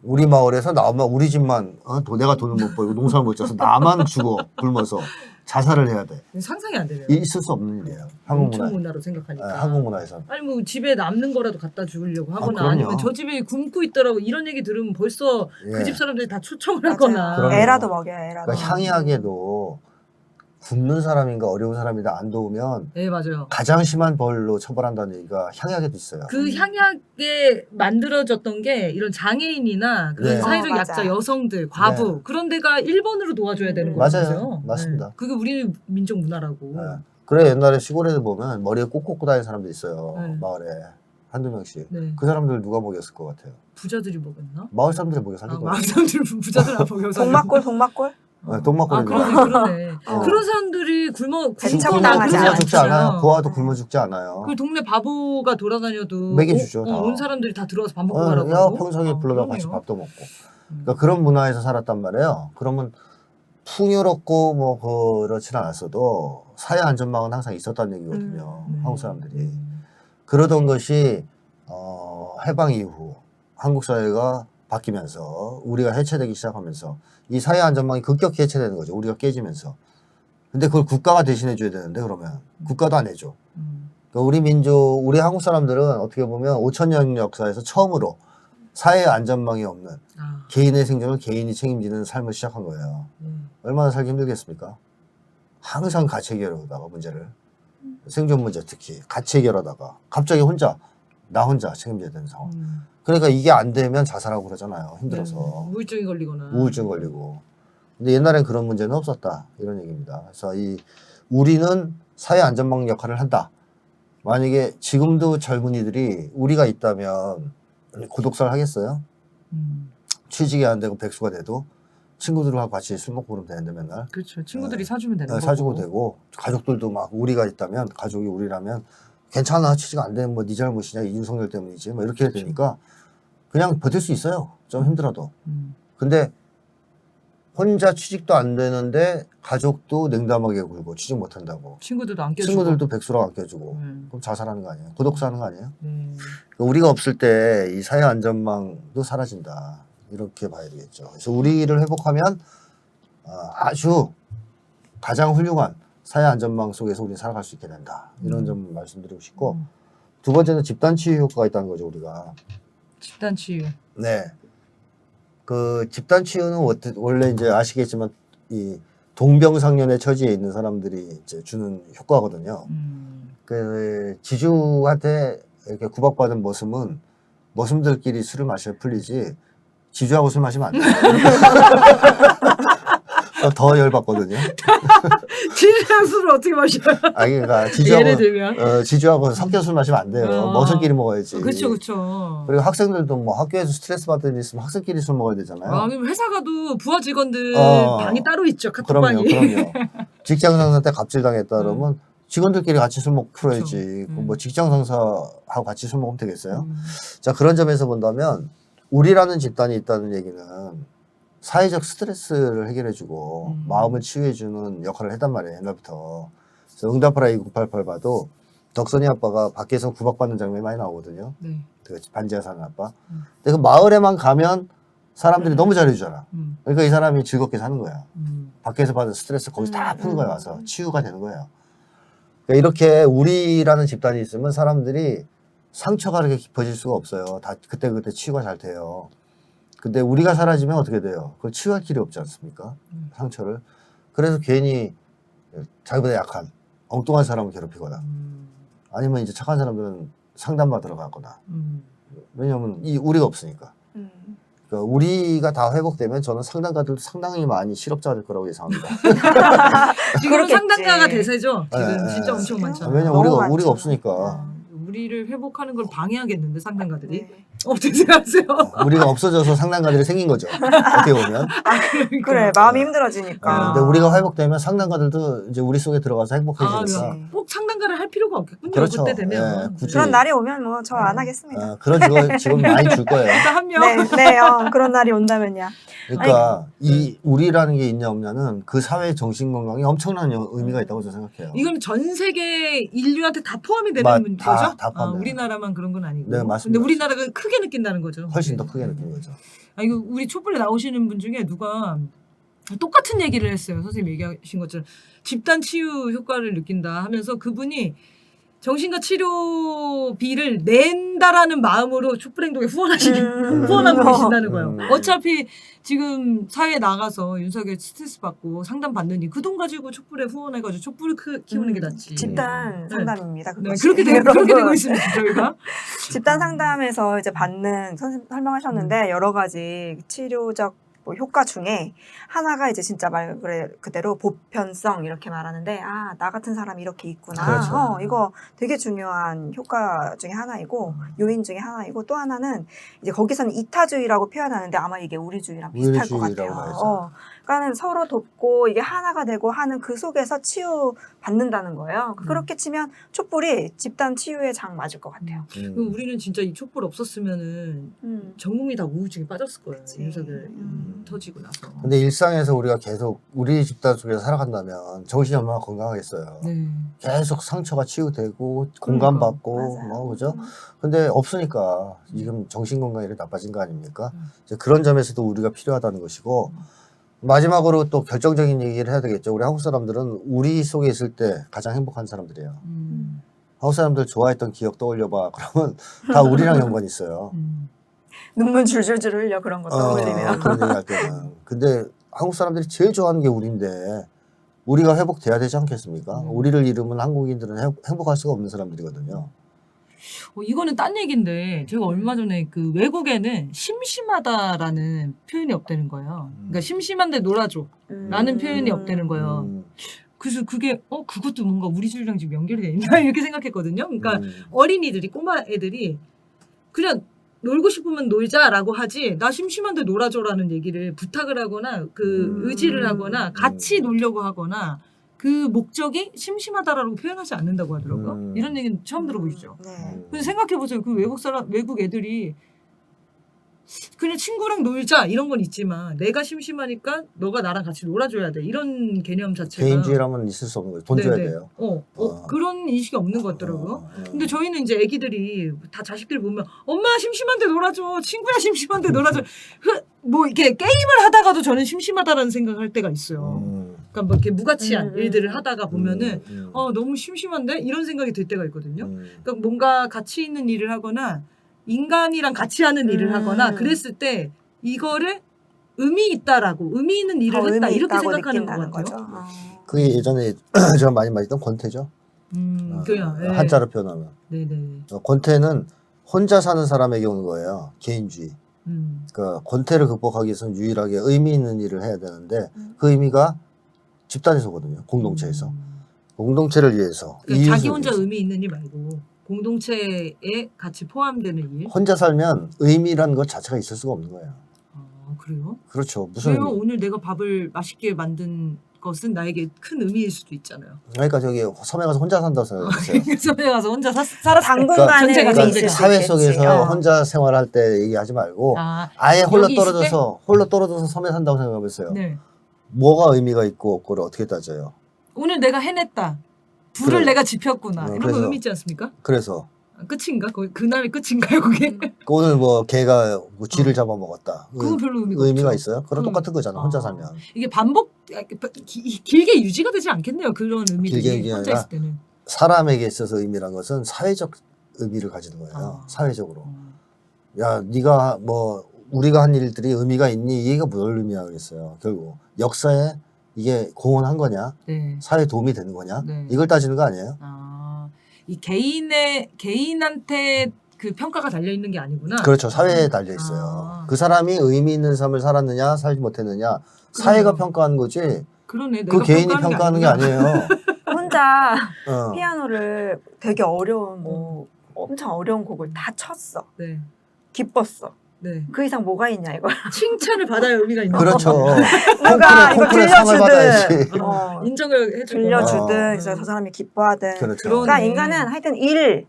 우리 마을에서 나만 우리 집만 내가 돈을 못 벌고 농사를 못 져서 나만 죽어 굶어서 자살을 해야 돼. 상상이 안 되네요. 있을 수 없는 일이에요. 한국 농촌 문화. 문화로 생각하니까. 네, 한국 문화에서. 아니 뭐 집에 남는 거라도 갖다 주려고 하거나 그럼요. 아니면 저 집에 굶고 있더라고 이런 얘기 들으면 벌써 예. 그 집 사람들이 다 초청을 맞아요. 하거나. 그럼요. 애라도 먹여요, 애라도. 그러니까 향이하게도 굶는 사람인가 어려운 사람이다 안 도우면 네, 맞아요. 가장 심한 벌로 처벌한다는 얘기가 향약에도 있어요. 그 향약에 만들어졌던 게 이런 장애인이나 그런 네. 사회적 맞아. 약자 여성들, 과부 네. 그런 데가 1번으로 도와줘야 되는 맞아요. 거죠. 맞습니다. 그게 우리 민족 문화라고. 네. 그래 옛날에 시골에 보면 머리에 꼭 꽂고 다니는 사람도 있어요. 네. 마을에 한두 명씩. 네. 그 사람들 누가 먹였을 것 같아요? 부자들이 먹었나? 마을 사람들이 먹여 살릴 것 마을 같아요. 사람들 부자들 안 먹여서. 동막골? 네, 똥막걸리. 그러네. 어. 그런 사람들이 굶어 배척당하지 굶어 죽지 않아요. 않잖아요. 고아도 굶어 죽지 않아요. 그 동네 바보가 돌아다녀도 먹여주죠, 다. 온 사람들이 다 들어와서 밥 먹고 야 가라고. 평소에 불러다 같이 그러네요. 밥도 먹고. 그러니까 그런 문화에서 살았단 말이에요. 그러면 풍요롭고 뭐 그렇진 않았어도 사회 안전망은 항상 있었다는 얘기거든요. 한국 사람들이. 그러던 것이 해방 이후 한국 사회가 바뀌면서 우리가 해체되기 시작하면서 이 사회 안전망이 급격히 해체되는 거죠. 우리가 깨지면서. 근데 그걸 국가가 대신해 줘야 되는데 그러면 국가도 안 해줘. 그러니까 우리 민족, 우리 한국 사람들은 어떻게 보면 5,000년 역사에서 처음으로 사회 안전망이 없는 개인의 생존을 개인이 책임지는 삶을 시작한 거예요. 얼마나 살기 힘들겠습니까? 항상 같이 해결하다가 문제를. 생존 문제 특히 같이 해결하다가 갑자기 나 혼자 책임져야 되는 상황. 그러니까 이게 안 되면 자살하고 그러잖아요. 힘들어서. 네. 우울증이 걸리거나. 우울증 걸리고. 근데 옛날엔 그런 문제는 없었다. 이런 얘기입니다. 그래서 우리는 사회 안전망 역할을 한다. 만약에 지금도 젊은이들이 우리가 있다면 고독사를 하겠어요? 취직이 안 되고 백수가 돼도 친구들하고 같이 술 먹고 그러면 되는데 맨날. 그렇죠. 친구들이 사주면 되는 거고. 사주고 되고 가족들도 막 우리가 있다면 가족이 우리라면 괜찮아 취직 안 되면 뭐 네 잘못이냐 윤석열 때문이지 뭐 이렇게 되니까 그냥 버틸 수 있어요. 좀 힘들어도. 근데 혼자 취직도 안 되는데 가족도 냉담하게 굴고 취직 못 한다고. 친구들도 안 껴주고. 친구들도 백수로 안 껴주고. 음. 그럼 자살하는 거 아니에요? 고독사하는 거 아니에요? 음. 우리가 없을 때 이 사회 안전망도 사라진다. 이렇게 봐야 되겠죠. 그래서 우리를 회복하면 아주 가장 훌륭한 사회 안전망 속에서 우리는 살아갈 수 있게 된다. 이런 점 말씀드리고 싶고 두 번째는 집단 치유 효과가 있다는 거죠, 우리가. 집단 치유. 네. 그 집단 치유는 원래 이제 아시겠지만 이 동병상련의 처지에 있는 사람들이 이제 주는 효과거든요. 그 지주한테 이렇게 구박받은 머슴들끼리 술을 마셔야 풀리지 지주하고 술 마시면 안 돼요. 더 열받거든요. 지주랑 술을 어떻게 마셔요? 아니 그러니까 예를 들면. 지주하고 섞여 술 마시면 안 돼요. 머슴끼리 먹어야지. 그렇죠, 그렇죠. 그리고 학생들도 뭐 학교에서 스트레스 받는 일 있으면 학생끼리 술 먹어야 되잖아요. 아니면 회사 가도 부하 직원들 어. 방이 따로 있죠. 카톡방이. 그럼요. 직장 상사한테 갑질당했다 그러면 직원들끼리 같이 술 먹고 풀어야지. 그렇죠. 뭐 직장 상사하고 같이 술 먹으면 되겠어요? 자, 그런 점에서 본다면 우리라는 집단이 있다는 얘기는 사회적 스트레스를 해결해주고 마음을 치유해주는 역할을 했단 말이에요. 옛날부터. 그래서 응답하라 2988 봐도 덕선이 아빠가 밖에서 구박받는 장면이 많이 나오거든요. 네. 그 반지하 사는 아빠. 근데 그 마을에만 가면 사람들이 너무 잘해주잖아. 그러니까 이 사람이 즐겁게 사는 거야. 밖에서 받은 스트레스 거기서 다 푸는 거야. 와서 치유가 되는 거예요. 그러니까 이렇게 우리라는 집단이 있으면 사람들이 상처가 그렇게 깊어질 수가 없어요. 다 그때 치유가 잘 돼요. 근데 우리가 사라지면 어떻게 돼요? 그걸 치유할 길이 없지 않습니까? 상처를. 그래서 괜히 자기보다 약한 엉뚱한 사람을 괴롭히거나 아니면 이제 착한 사람들은 상담받으러 가거나 왜냐하면 우리가 없으니까. 그러니까 우리가 다 회복되면 저는 상담가들도 상당히 많이 실업자가 될 거라고 예상합니다. 지금 그렇겠지. 상담가가 대세죠. 지금 네, 진짜 네. 엄청 많잖아요. 왜냐면 너무 우리가 많죠. 없으니까. 우리를 회복하는 걸 방해하겠는데 상담가들이. 네. 어떻게 생각하세요? 우리가 없어져서 상담가들이 생긴 거죠. 어떻게 보면. 그래 마음이 힘들어지니까. 근데 우리가 회복되면 상담가들도 이제 우리 속에 들어가서 행복해지니까. 네. 꼭 상담가를 할 필요가 없겠군요. 그렇죠. 그때 되면. 예, 굳이. 그런 날이 오면 뭐 저 안 하겠습니다. 그런 직원 많이 줄 거예요. 일단 한 명. 네, 그런 날이 온다면요. 그러니까 이 우리라는 게 있냐 없냐는 그 사회의 정신 건강에 엄청난 의미가 있다고 저는 생각해요. 이건 전 세계 인류한테 다 포함이 되는 거죠? 다 포함돼요. 우리나라만 그런 건 아니고. 네, 맞습니다. 근데 우리나라가 크게 느낀다는 거죠. 훨씬 더 크게 느낀 거죠. 이거 우리 촛불에 나오시는 분 중에 누가 똑같은 얘기를 했어요. 선생님 얘기하신 것처럼 집단 치유 효과를 느낀다 하면서 그분이 정신과 치료비를 낸다라는 마음으로 촛불행동에 후원하고 계신다는 거예요. 어차피 지금 사회에 나가서 윤석열 스트레스 받고 상담 받느니 그 돈 가지고 촛불에 후원해가지고 촛불을 키우는 게 낫지. 집단 상담입니다. 네, 그것이. 그렇게 되고 있습니다. 저희가. 집단 상담에서 이제 받는 선생님 설명하셨는데 여러 가지 치료적 뭐 효과 중에 하나가 이제 진짜 말 그대로 보편성 이렇게 말하는데 나 같은 사람이 이렇게 있구나. 그렇죠. 이거 되게 중요한 효과 중에 하나이고 요인 중에 하나이고 또 하나는 이제 거기서는 이타주의라고 표현하는데 아마 이게 우리주의랑 비슷할 것 우리주의라고 같아요. 봐야죠. 그러니까는 서로 돕고 이게 하나가 되고 하는 그 속에서 치유 받는다는 거예요. 그렇게 치면 촛불이 집단 치유의 장 맞을 것 같아요. 그럼 우리는 진짜 이 촛불 없었으면은 전 국민이 다 우울증에 빠졌을 거예요. 그치. 윤석열 터지고 나서. 근데 일상에서 우리가 계속 우리 집단 속에서 살아간다면 정신이 얼마나 건강하겠어요. 네. 계속 상처가 치유되고 공감받고 맞아요. 뭐 그죠? 근데 없으니까 지금 정신 건강이 이렇게 나빠진 거 아닙니까? 이제 그런 점에서도 우리가 필요하다는 것이고 마지막으로 또 결정적인 얘기를 해야 되겠죠. 우리 한국 사람들은 우리 속에 있을 때 가장 행복한 사람들이에요. 한국 사람들 좋아했던 기억 떠올려봐. 그러면 다 우리랑 연관이 있어요. 눈물 줄줄줄 흘려 그런 거 떠올리면. 그런 얘기 할 때는. 근데 한국 사람들이 제일 좋아하는 게 우리인데 우리가 회복돼야 되지 않겠습니까? 우리를 잃으면 한국인들은 행복할 수가 없는 사람들이거든요. 이거는 딴 얘기인데 제가 얼마 전에 그 외국에는 심심하다라는 표현이 없다는 거예요. 그러니까 심심한데 놀아줘 라는 표현이 없다는 거예요. 그래서 그게 그것도 뭔가 우리 주의랑 지금 연결이 돼 있나 이렇게 생각했거든요. 그러니까 어린이들이 꼬마 애들이 그냥 놀고 싶으면 놀자라고 하지 나 심심한데 놀아줘라는 얘기를 부탁을 하거나 그 의지를 하거나 같이 놀려고 하거나 그 목적이 심심하다라고 표현하지 않는다고 하더라고요. 이런 얘기는 처음 들어보시죠. 네. 근데 생각해보세요. 그 외국 애들이 그냥 친구랑 놀자 이런 건 있지만 내가 심심하니까 너가 나랑 같이 놀아줘야 돼 이런 개념 자체가 개인주의라면 있을 수 없는 거예요. 돈 줘야 네네. 돼요. 그런 인식이 없는 것 같더라고요. 어. 근데 저희는 이제 애기들이 다 자식들 보면 엄마 심심한데 놀아줘 친구야 심심한데 놀아줘 뭐 이렇게 게임을 하다가도 저는 심심하다라는 생각을 할 때가 있어요. 그러니까 뭐 이렇게 무가치한 일들을 하다가 보면은 너무 심심한데 이런 생각이 들 때가 있거든요. 그러니까 뭔가 가치 있는 일을 하거나 인간이랑 같이 하는 일을 하거나 그랬을 때 이거를 의미 있다라고 의미 있는 일을 더 했다 의미 이렇게 있다고 생각하는 것 느낀다는 같아요. 거죠. 그게 예전에 제가 많이 마셨던 권태죠. 그래요. 예. 한자로 표현하면. 네네. 권태는 혼자 사는 사람에게 오는 거예요. 개인주의. 음. 그러니까 권태를 극복하기 위해서는 유일하게 의미 있는 일을 해야 되는데 그 의미가 집단에서 오거든요. 공동체에서. 공동체를 위해서. 그러니까 자기 이웃을 혼자 위해서. 의미 있는 일 말고 공동체에 같이 포함되는 일. 혼자 살면 의미라는 것 자체가 있을 수가 없는 거예요. 그래요? 그렇죠. 무슨 그래요? 의미? 오늘 내가 밥을 맛있게 만든 것은 나에게 큰 의미일 수도 있잖아요. 그러니까 저기 섬에 가서 혼자 산다고 생각했어요. 섬에 가서 혼자 살았어요. 당분간은 전체가 의미 전체가. 있을 수 사회 있겠지. 속에서 어. 혼자 생활할 때 얘기하지 말고 아, 아예 홀로 여기 있을 떨어져서 섬에 산다고 생각해보세요. 네. 뭐가 의미가 있고 없고를 어떻게 따져요? 오늘 내가 해냈다. 불을 그래. 내가 지폈구나. 이런 거 그래서- 의미 있지 않습니까? 그래서 끝인가? 그날이 끝인가요, 그게? 오늘 뭐 개가 뭐 쥐를 잡아먹었다. 그건 별로 의미가 의미가 없죠. 있어요? 그럼 똑같은 거잖아. 혼자 살면. 이게 반복 길게 유지가 되지 않겠네요. 그런 의미들이 길게 유지가 혼자 아니라 있을 때는. 사람에게 있어서 의미란 것은 사회적 의미를 가지는 거예요. 사회적으로. 야, 네가 뭐 우리가 한 일들이 의미가 있니? 이 얘기가 뭘 의미하겠어요. 결국 역사에 이게 공헌한 거냐? 네. 사회에 도움이 되는 거냐? 네. 이걸 따지는 거 아니에요? 이 개인한테 그 평가가 달려 있는 게 아니구나. 그렇죠. 사회에 달려 있어요. 그 사람이 의미 있는 삶을 살았느냐, 살지 못했느냐, 사회가 그러네요. 평가하는 거지. 그러네. 그 내가 개인이 평가하는 게 아니구나. 아니에요. 혼자 어. 피아노를 되게 어려운 뭐 엄청 어려운 곡을 다 쳤어. 네. 기뻤어. 네. 그 이상 뭐가 있냐 이거. 칭찬을 받아야 의미가 있는 그렇죠. 누가 이거 콩쿠르에 상을 받아야지. 들려주든 인정을 해주고 들려주든 어. 그래서 저 사람이 기뻐하든. 그렇죠. 그러니까 그러네. 인간은 하여튼 일,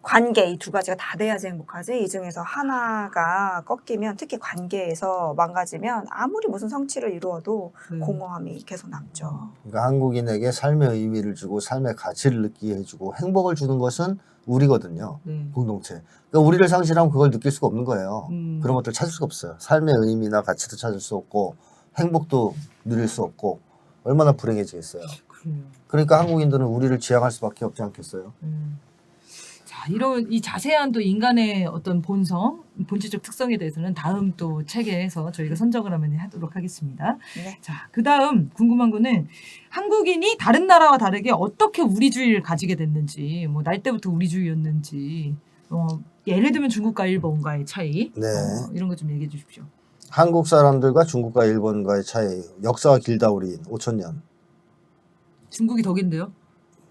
관계 이 두 가지가 다 돼야지 행복하지. 이 중에서 하나가 꺾이면 특히 관계에서 망가지면 아무리 무슨 성취를 이루어도 공허함이 계속 남죠. 그러니까 한국인에게 삶의 의미를 주고 삶의 가치를 느끼게 해주고 행복을 주는 것은 우리거든요. 네. 공동체. 그러니까 우리를 상실하면 그걸 느낄 수가 없는 거예요. 그런 것들 찾을 수가 없어요. 삶의 의미나 가치도 찾을 수 없고 행복도 누릴 수 없고 얼마나 불행해지겠어요. 그래요. 그러니까 한국인들은 우리를 지향할 수밖에 없지 않겠어요. 자, 이런 이 자세한 또 인간의 어떤 본성, 본질적 특성에 대해서는 다음 또 책에서 저희가 선정을 하면 하도록 하겠습니다. 네. 자, 그 다음 궁금한 거는 한국인이 다른 나라와 다르게 어떻게 우리주의를 가지게 됐는지, 뭐 날 때부터 우리주의였는지, 예를 들면 중국과 일본과의 차이, 네. 이런 거 좀 얘기해 주십시오. 한국 사람들과 중국과 일본과의 차이. 역사가 길다 우리 5,000년. 중국이 덕인데요?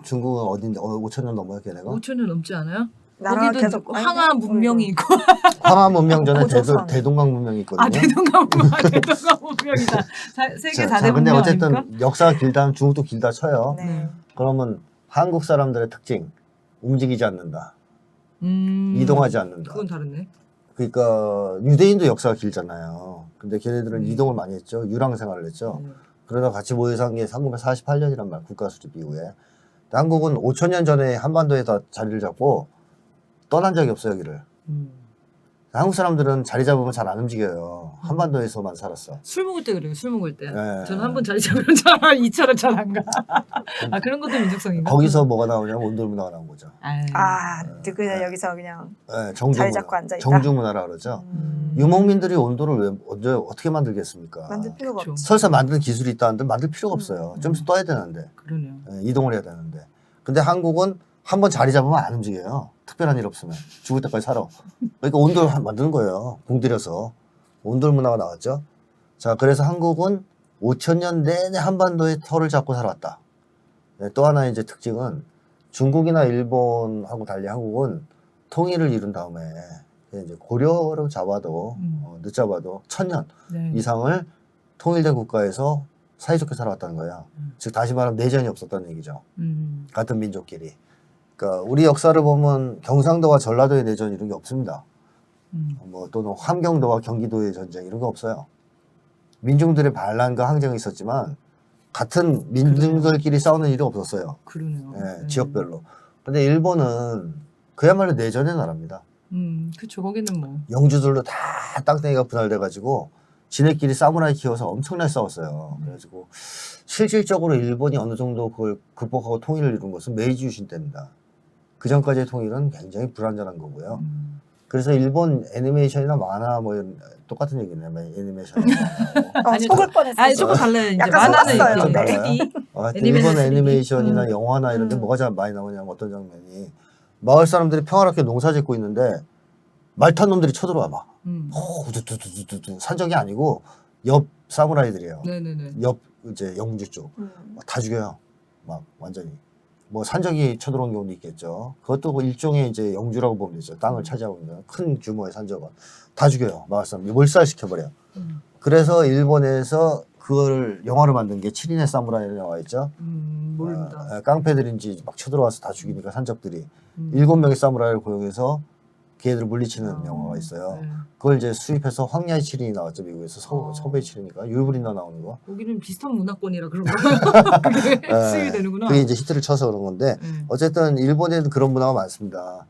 중국은 어딘데? 5,000년 넘어요 걔네가? 5,000년 넘지 않아요? 나라가 거기도 계속 황하 문명이 있고 황하 문명 전에 고조선. 대동강 문명이 있거든요. 대동강 문명이다. 세계 4대 근데 문명 어쨌든 아닙니까? 역사가 길다면 중국도 길다 쳐요. 네. 그러면 한국 사람들의 특징 움직이지 않는다. 이동하지 않는다. 그건 다르네. 그러니까 유대인도 역사가 길잖아요. 근데 걔네들은 이동을 많이 했죠. 유랑 생활을 했죠. 그러다 같이 모여서 한 게 1948년이란 말, 국가 수립 이후에. 근데 한국은 5,000년 전에 한반도에다 자리를 잡고 떠난 적이 없어요, 여기를. 한국 사람들은 자리 잡으면 잘 안 움직여요. 한반도에서만 살았어. 술 먹을 때 그래요. 술 먹을 때. 네. 저는 한 번 자리 잡으면 잘 2차로 잘 안 가. 아 그런 것도 민족성인가? 거기서 뭐가 나오냐면 온돌 문화가 나온 거죠. 그냥 여기서 그냥 네, 자리 잡고 앉아있다. 정주 문화라 그러죠. 유목민들이 온돌을 왜 언제 어떻게 만들겠습니까? 만들 필요가 그쵸. 없지. 설사 만드는 기술이 있다는데 만들 필요가 없어요. 좀 떠야 되는데. 그러네요. 이동을 해야 되는데. 근데 한국은 한번 자리 잡으면 안 움직여요. 특별한 일 없으면. 죽을 때까지 살아. 그러니까 온돌 만드는 거예요. 공들여서. 온돌 문화가 나왔죠. 자, 그래서 한국은 5,000년 내내 한반도에 터를 잡고 살았다. 네, 또 하나의 이제 특징은 중국이나 일본하고 달리 한국은 통일을 이룬 다음에 이제 고려로 잡아도 늦잡아도 1,000년 네. 이상을 통일된 국가에서 사이좋게 살아왔다는 거야. 즉 다시 말하면 내전이 없었다는 얘기죠. 같은 민족끼리. 그러니까 우리 역사를 보면 경상도와 전라도의 내전 이런 게 없습니다. 뭐 또는 함경도와 경기도의 전쟁 이런 거 없어요. 민중들의 반란과 항쟁은 있었지만 같은 민중들끼리 싸우는 일이 없었어요. 그러네요. 예, 지역별로. 근데 일본은 그야말로 내전의 나라입니다. 그쵸. 거기는 뭐. 영주들로 다 땅덩이가 분할돼가지고 지네끼리 사무라이 키워서 엄청나게 싸웠어요. 그래가지고 실질적으로 일본이 어느 정도 그걸 극복하고 통일을 이룬 것은 메이지 유신 때입니다. 그 전까지의 통일은 굉장히 불완전한 거고요. 그래서 일본 애니메이션이나 만화 뭐 이런 똑같은 얘기네. 애니메이션. 아니, 속을 뻔했어요. 아니 조금 달라요. 이제 약간 만화는 속았어요. 이렇게 네. 2D. 일본 3D. 애니메이션이나 영화나 이런 데 뭐가 잘 많이 나오냐면 어떤 장면이 마을 사람들이 평화롭게 농사 짓고 있는데 말 탄 놈들이 쳐들어와 봐. 우두두두두두 산적이 아니고 옆 사무라이들이에요. 네네네. 옆 이제 영주 쪽 다 죽여요. 막 완전히 뭐 산적이 쳐들어온 경우도 있겠죠. 그것도 뭐 일종의 이제 영주라고 보면 되죠. 땅을 차지하고 있는 큰 규모의 산적은 다 죽여요. 마을 사람 몰살시켜 버려. 그래서 일본에서 그걸 영화로 만든 게 7인의 사무라이라는 영화 있죠. 모릅니다. 깡패들인지 막 쳐들어와서 다 죽이니까 산적들이 7명의 사무라이를 고용해서 걔들을 물리치는 영화가 있어요. 네. 그걸 이제 수입해서 황야의 7인이 나왔죠. 미국에서 서부의 7인이니까 율브린더 나오는 거. 거기는 비슷한 문화권이라 그런 거. 그게 수입이 되는구나. 그게 이제 히트를 쳐서 그런 건데 어쨌든 일본에는 그런 문화가 많습니다.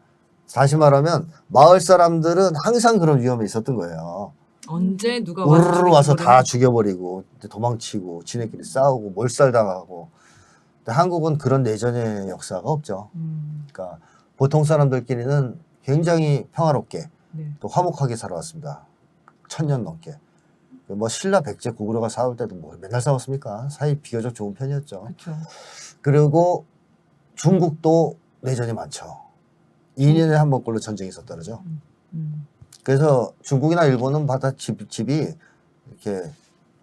다시 말하면 마을 사람들은 항상 그런 위험이 있었던 거예요. 언제 누가 우르르 와서 다 죽여버리나? 죽여버리고 도망치고 지네끼리 싸우고 몰살당하고. 근데 한국은 그런 내전의 역사가 없죠. 그러니까 보통 사람들끼리는 굉장히 평화롭게 네. 또 화목하게 살아왔습니다. 1000년 넘게. 뭐 신라 백제 고구려가 싸울 때도 뭐 맨날 싸웠습니까? 사이 비교적 좋은 편이었죠. 그렇죠. 그리고 중국도 내전이 많죠. 2년에 한 번꼴로 전쟁이 있었다 그러죠. 그래서 중국이나 일본은 바다 집이 이렇게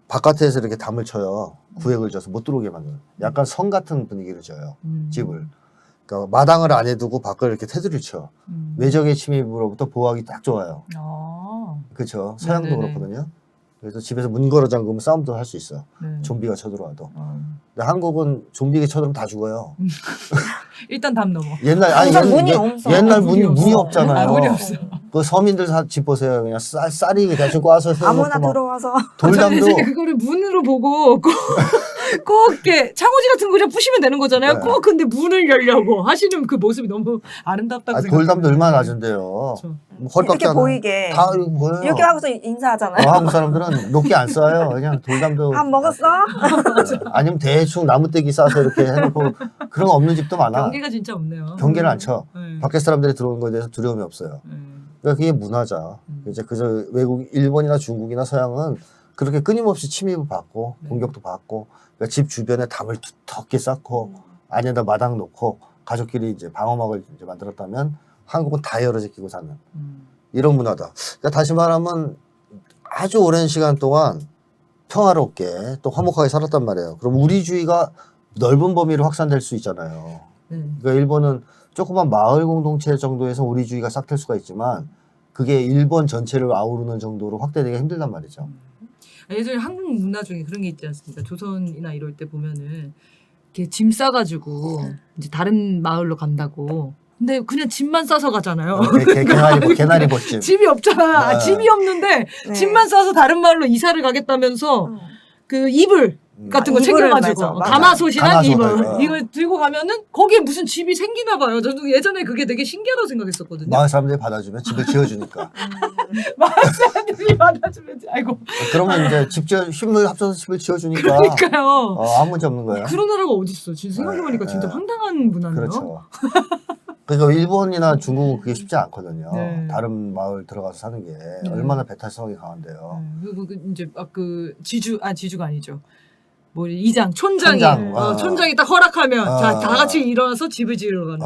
바깥에서 이렇게 담을 쳐요. 구획을 져서 못 들어오게 만드는. 약간 성 같은 분위기를 져요. 집을. 그러니까 마당을 안에 두고 밖을 이렇게 테두리를 쳐. 외적의 침입으로부터 보호하기 딱 좋아요. 그렇죠. 서양도 네네네. 그렇거든요. 그래서 집에서 문 걸어 잠그면 싸움도 할 수 있어. 네. 좀비가 쳐들어와도. 근데 한국은 좀비가 쳐들어오면 다 죽어요. 일단 담 넘어. 옛날 항상 문이 없어. 옛날 문이 문이 없어. 없잖아요. 문이 없어. 그 서민들 집 보세요. 그냥 쌀이 대충 꽈서 세워놓고 아무나 막 들어와서 돌담도 그거를 문으로 보고 꼭 이렇게 창호지 같은 거 그냥 부시면 되는 거잖아요. 네. 꼭 근데 문을 열려고 하시는 그 모습이 너무 아름답다고 생각해요. 돌담도 얼마나 낮은데요. 그렇죠. 헐값도 이렇게 안 하고. 보이게 다 이렇게 보여요. 이렇게 하고서 인사하잖아요. 한국 사람들은 높게 안 쌓아요. 그냥 돌담도 밥 먹었어? 아니면 대충 나무떼기 싸서 이렇게 해놓고 그런 거 없는 집도 많아. 경계가 진짜 없네요. 경계를 안 쳐. 네. 밖에 사람들이 들어오는 거에 대해서 두려움이 없어요. 그러니까 그게 문화자. 이제 그저 외국 일본이나 중국이나 서양은 그렇게 끊임없이 침입을 받고 공격도 받고 그러니까 집 주변에 담을 두텁게 쌓고 안에다 마당 놓고 가족끼리 이제 방어막을 이제 만들었다면 한국은 다 열어져 끼고 사는 이런 문화다. 그러니까 다시 말하면 아주 오랜 시간 동안 평화롭게 또 화목하게 살았단 말이에요. 그럼 우리주의가 넓은 범위로 확산될 수 있잖아요. 그러니까 일본은 조그만 마을 공동체 정도에서 우리주의가 싹틀 수가 있지만 그게 일본 전체를 아우르는 정도로 확대되기가 힘들단 말이죠. 예전에 한국 문화 중에 그런 게 있지 않습니까? 조선이나 이럴 때 보면은 이렇게 짐 싸가지고 이제 다른 마을로 간다고. 근데 그냥 짐만 싸서 가잖아요. 개나리 벗집. 집이 없잖아. 네. 집이 없는데 네. 짐만 싸서 다른 마을로 이사를 가겠다면서 그 이불 같은 거 이불을 챙겨가지고 맞아. 가마솥이랑 가마솥, 이불 이걸 들고 가면은 거기에 무슨 집이 생기나 봐요. 저도 예전에 그게 되게 신기하다고 생각했었거든요. 마을 사람들이 받아주면 집을 지어주니까. 마을 사람들이 받아주면 아이고 그러면 이제 힘을 합쳐서 집을 지어주니까 그러니까요. 아무 문제 없는 거예요. 그런 나라가 어딨어. 진짜 생각해보니까 진짜 황당한 문화네요. 그렇죠. 그러니까 일본이나 중국은 그게 쉽지 않거든요. 네. 다른 마을 들어가서 사는 게 얼마나 배탈성이 강한데요. 그리고 이제 그 지주가 아니죠. 뭐 촌장이 촌장이 딱 허락하면 자 다 같이 일어나서 집을 지으러 가는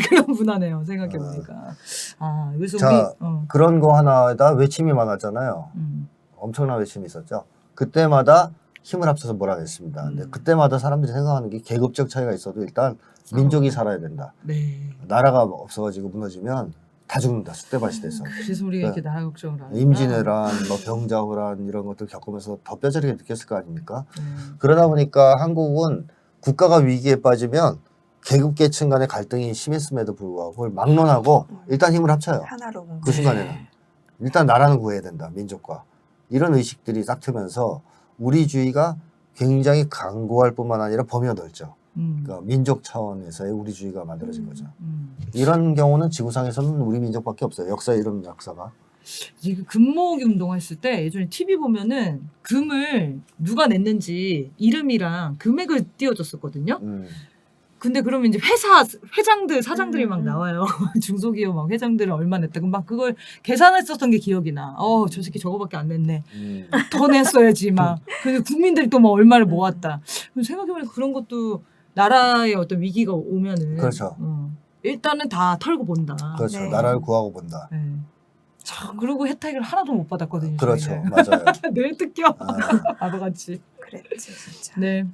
그런 문화네요. 생각해보니까. 그래서 자, 우리 그런 거 하나에다 외침이 많았잖아요. 엄청난 외침이 있었죠. 그때마다 힘을 합쳐서 몰아냈습니다. 근데 그때마다 사람들이 생각하는 게 계급적 차이가 있어도 일단 민족이 살아야 된다. 네. 나라가 없어가지고 무너지면 다 죽는다. 쑥대밭이 돼서. 그래서 우리가 이렇게 나라 걱정을 하니까. 임진왜란, 뭐 병자호란 이런 것들 겪으면서 더 뼈저리게 느꼈을 거 아닙니까? 그러다 보니까 한국은 국가가 위기에 빠지면 계급계층 간의 갈등이 심했음에도 불구하고 그걸 막론하고 일단 힘을 합쳐요. 하나로 그 순간에는. 일단 나라는 구해야 된다. 민족과. 이런 의식들이 싹 트면서 우리주의가 굉장히 강고할 뿐만 아니라 범위가 넓죠. 그러니까 민족 차원에서의 우리주의가 만들어진 거죠. 이런 경우는 지구상에서는 우리 민족밖에 없어요. 이런 역사가. 이게 금 모으기 운동했을 때 예전에 TV 보면은 금을 누가 냈는지 이름이랑 금액을 띄워줬었거든요. 근데 그러면 이제 회장들, 사장들이 막 나와요. 중소기업 막 회장들은 얼마 냈다. 그럼 막 그걸 계산했었던 게 기억이 나. 저 새끼 저거밖에 안 냈네. 더 냈어야지 막. 근데 국민들이 또 막 얼마를 모았다. 그럼 생각해보니까 그런 것도 나라의 어떤 위기가 오면은. 그렇죠. 일단은 다 털고 본다. 그렇죠. 네. 나라를 구하고 본다. 네. 참, 그리고 혜택을 하나도 못 받았거든요. 그렇죠. 저희는. 맞아요. 늘 뜯겨. 아, 바보같이. 그랬지 진짜. 네.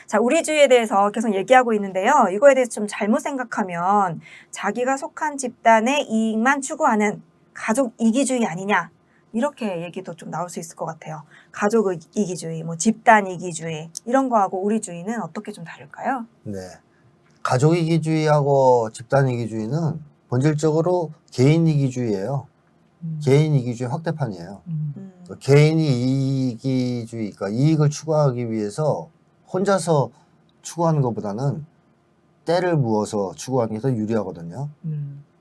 자, 우리주의에 대해서 계속 얘기하고 있는데요. 이거에 대해서 좀 잘못 생각하면 자기가 속한 집단의 이익만 추구하는 가족 이기주의 아니냐. 이렇게 얘기도 좀 나올 수 있을 것 같아요. 가족 이기주의, 뭐 집단 이기주의 이런 거하고 우리주의는 어떻게 좀 다를까요? 네. 가족 이기주의하고 집단 이기주의는 본질적으로 개인 이기주의예요. 개인 이기주의 확대판이에요. 개인이 이기주의, 그러니까 이익을 추구하기 위해서 혼자서 추구하는 것보다는 때를 부어서 추구하는 게 더 유리하거든요.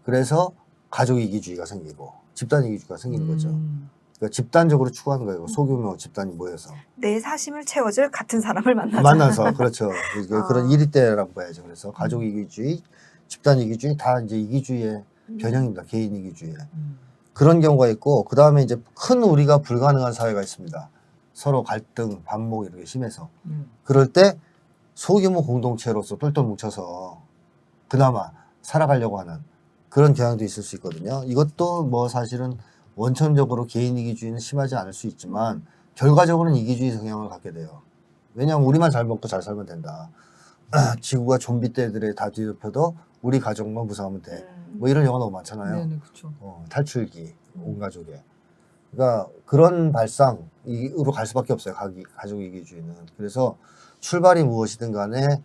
그래서 가족 이기주의가 생기고 집단 이기주의가 생기는 거죠. 그러니까 집단적으로 추구하는 거예요. 소규모 집단이 모여서 내 사심을 채워줄 같은 사람을 만나자. 만나서 그렇죠. 그런 일위대라고 봐야죠. 그래서 가족 이기주의, 집단 이기주의 다 이제 이기주의의 변형입니다. 개인 이기주의. 그런 경우가 있고 그 다음에 이제 큰 우리가 불가능한 사회가 있습니다. 서로 갈등, 반목 이렇게 심해서 그럴 때 소규모 공동체로서 똘똘 뭉쳐서 그나마 살아가려고 하는 그런 경향도 있을 수 있거든요. 이것도 뭐 사실은 원천적으로 개인 이기주의는 심하지 않을 수 있지만 결과적으로는 이기주의 성향을 갖게 돼요. 왜냐하면 우리만 잘 먹고 잘 살면 된다. 지구가 좀비 떼들에 다 뒤덮여도 우리 가족만 무사하면 돼. 뭐 이런 영화 너무 많잖아요. 네네, 그렇죠. 탈출기, 온 가족에. 그러니까 그런 발상으로 갈 수밖에 없어요. 가족 이기주의는. 그래서 출발이 무엇이든 간에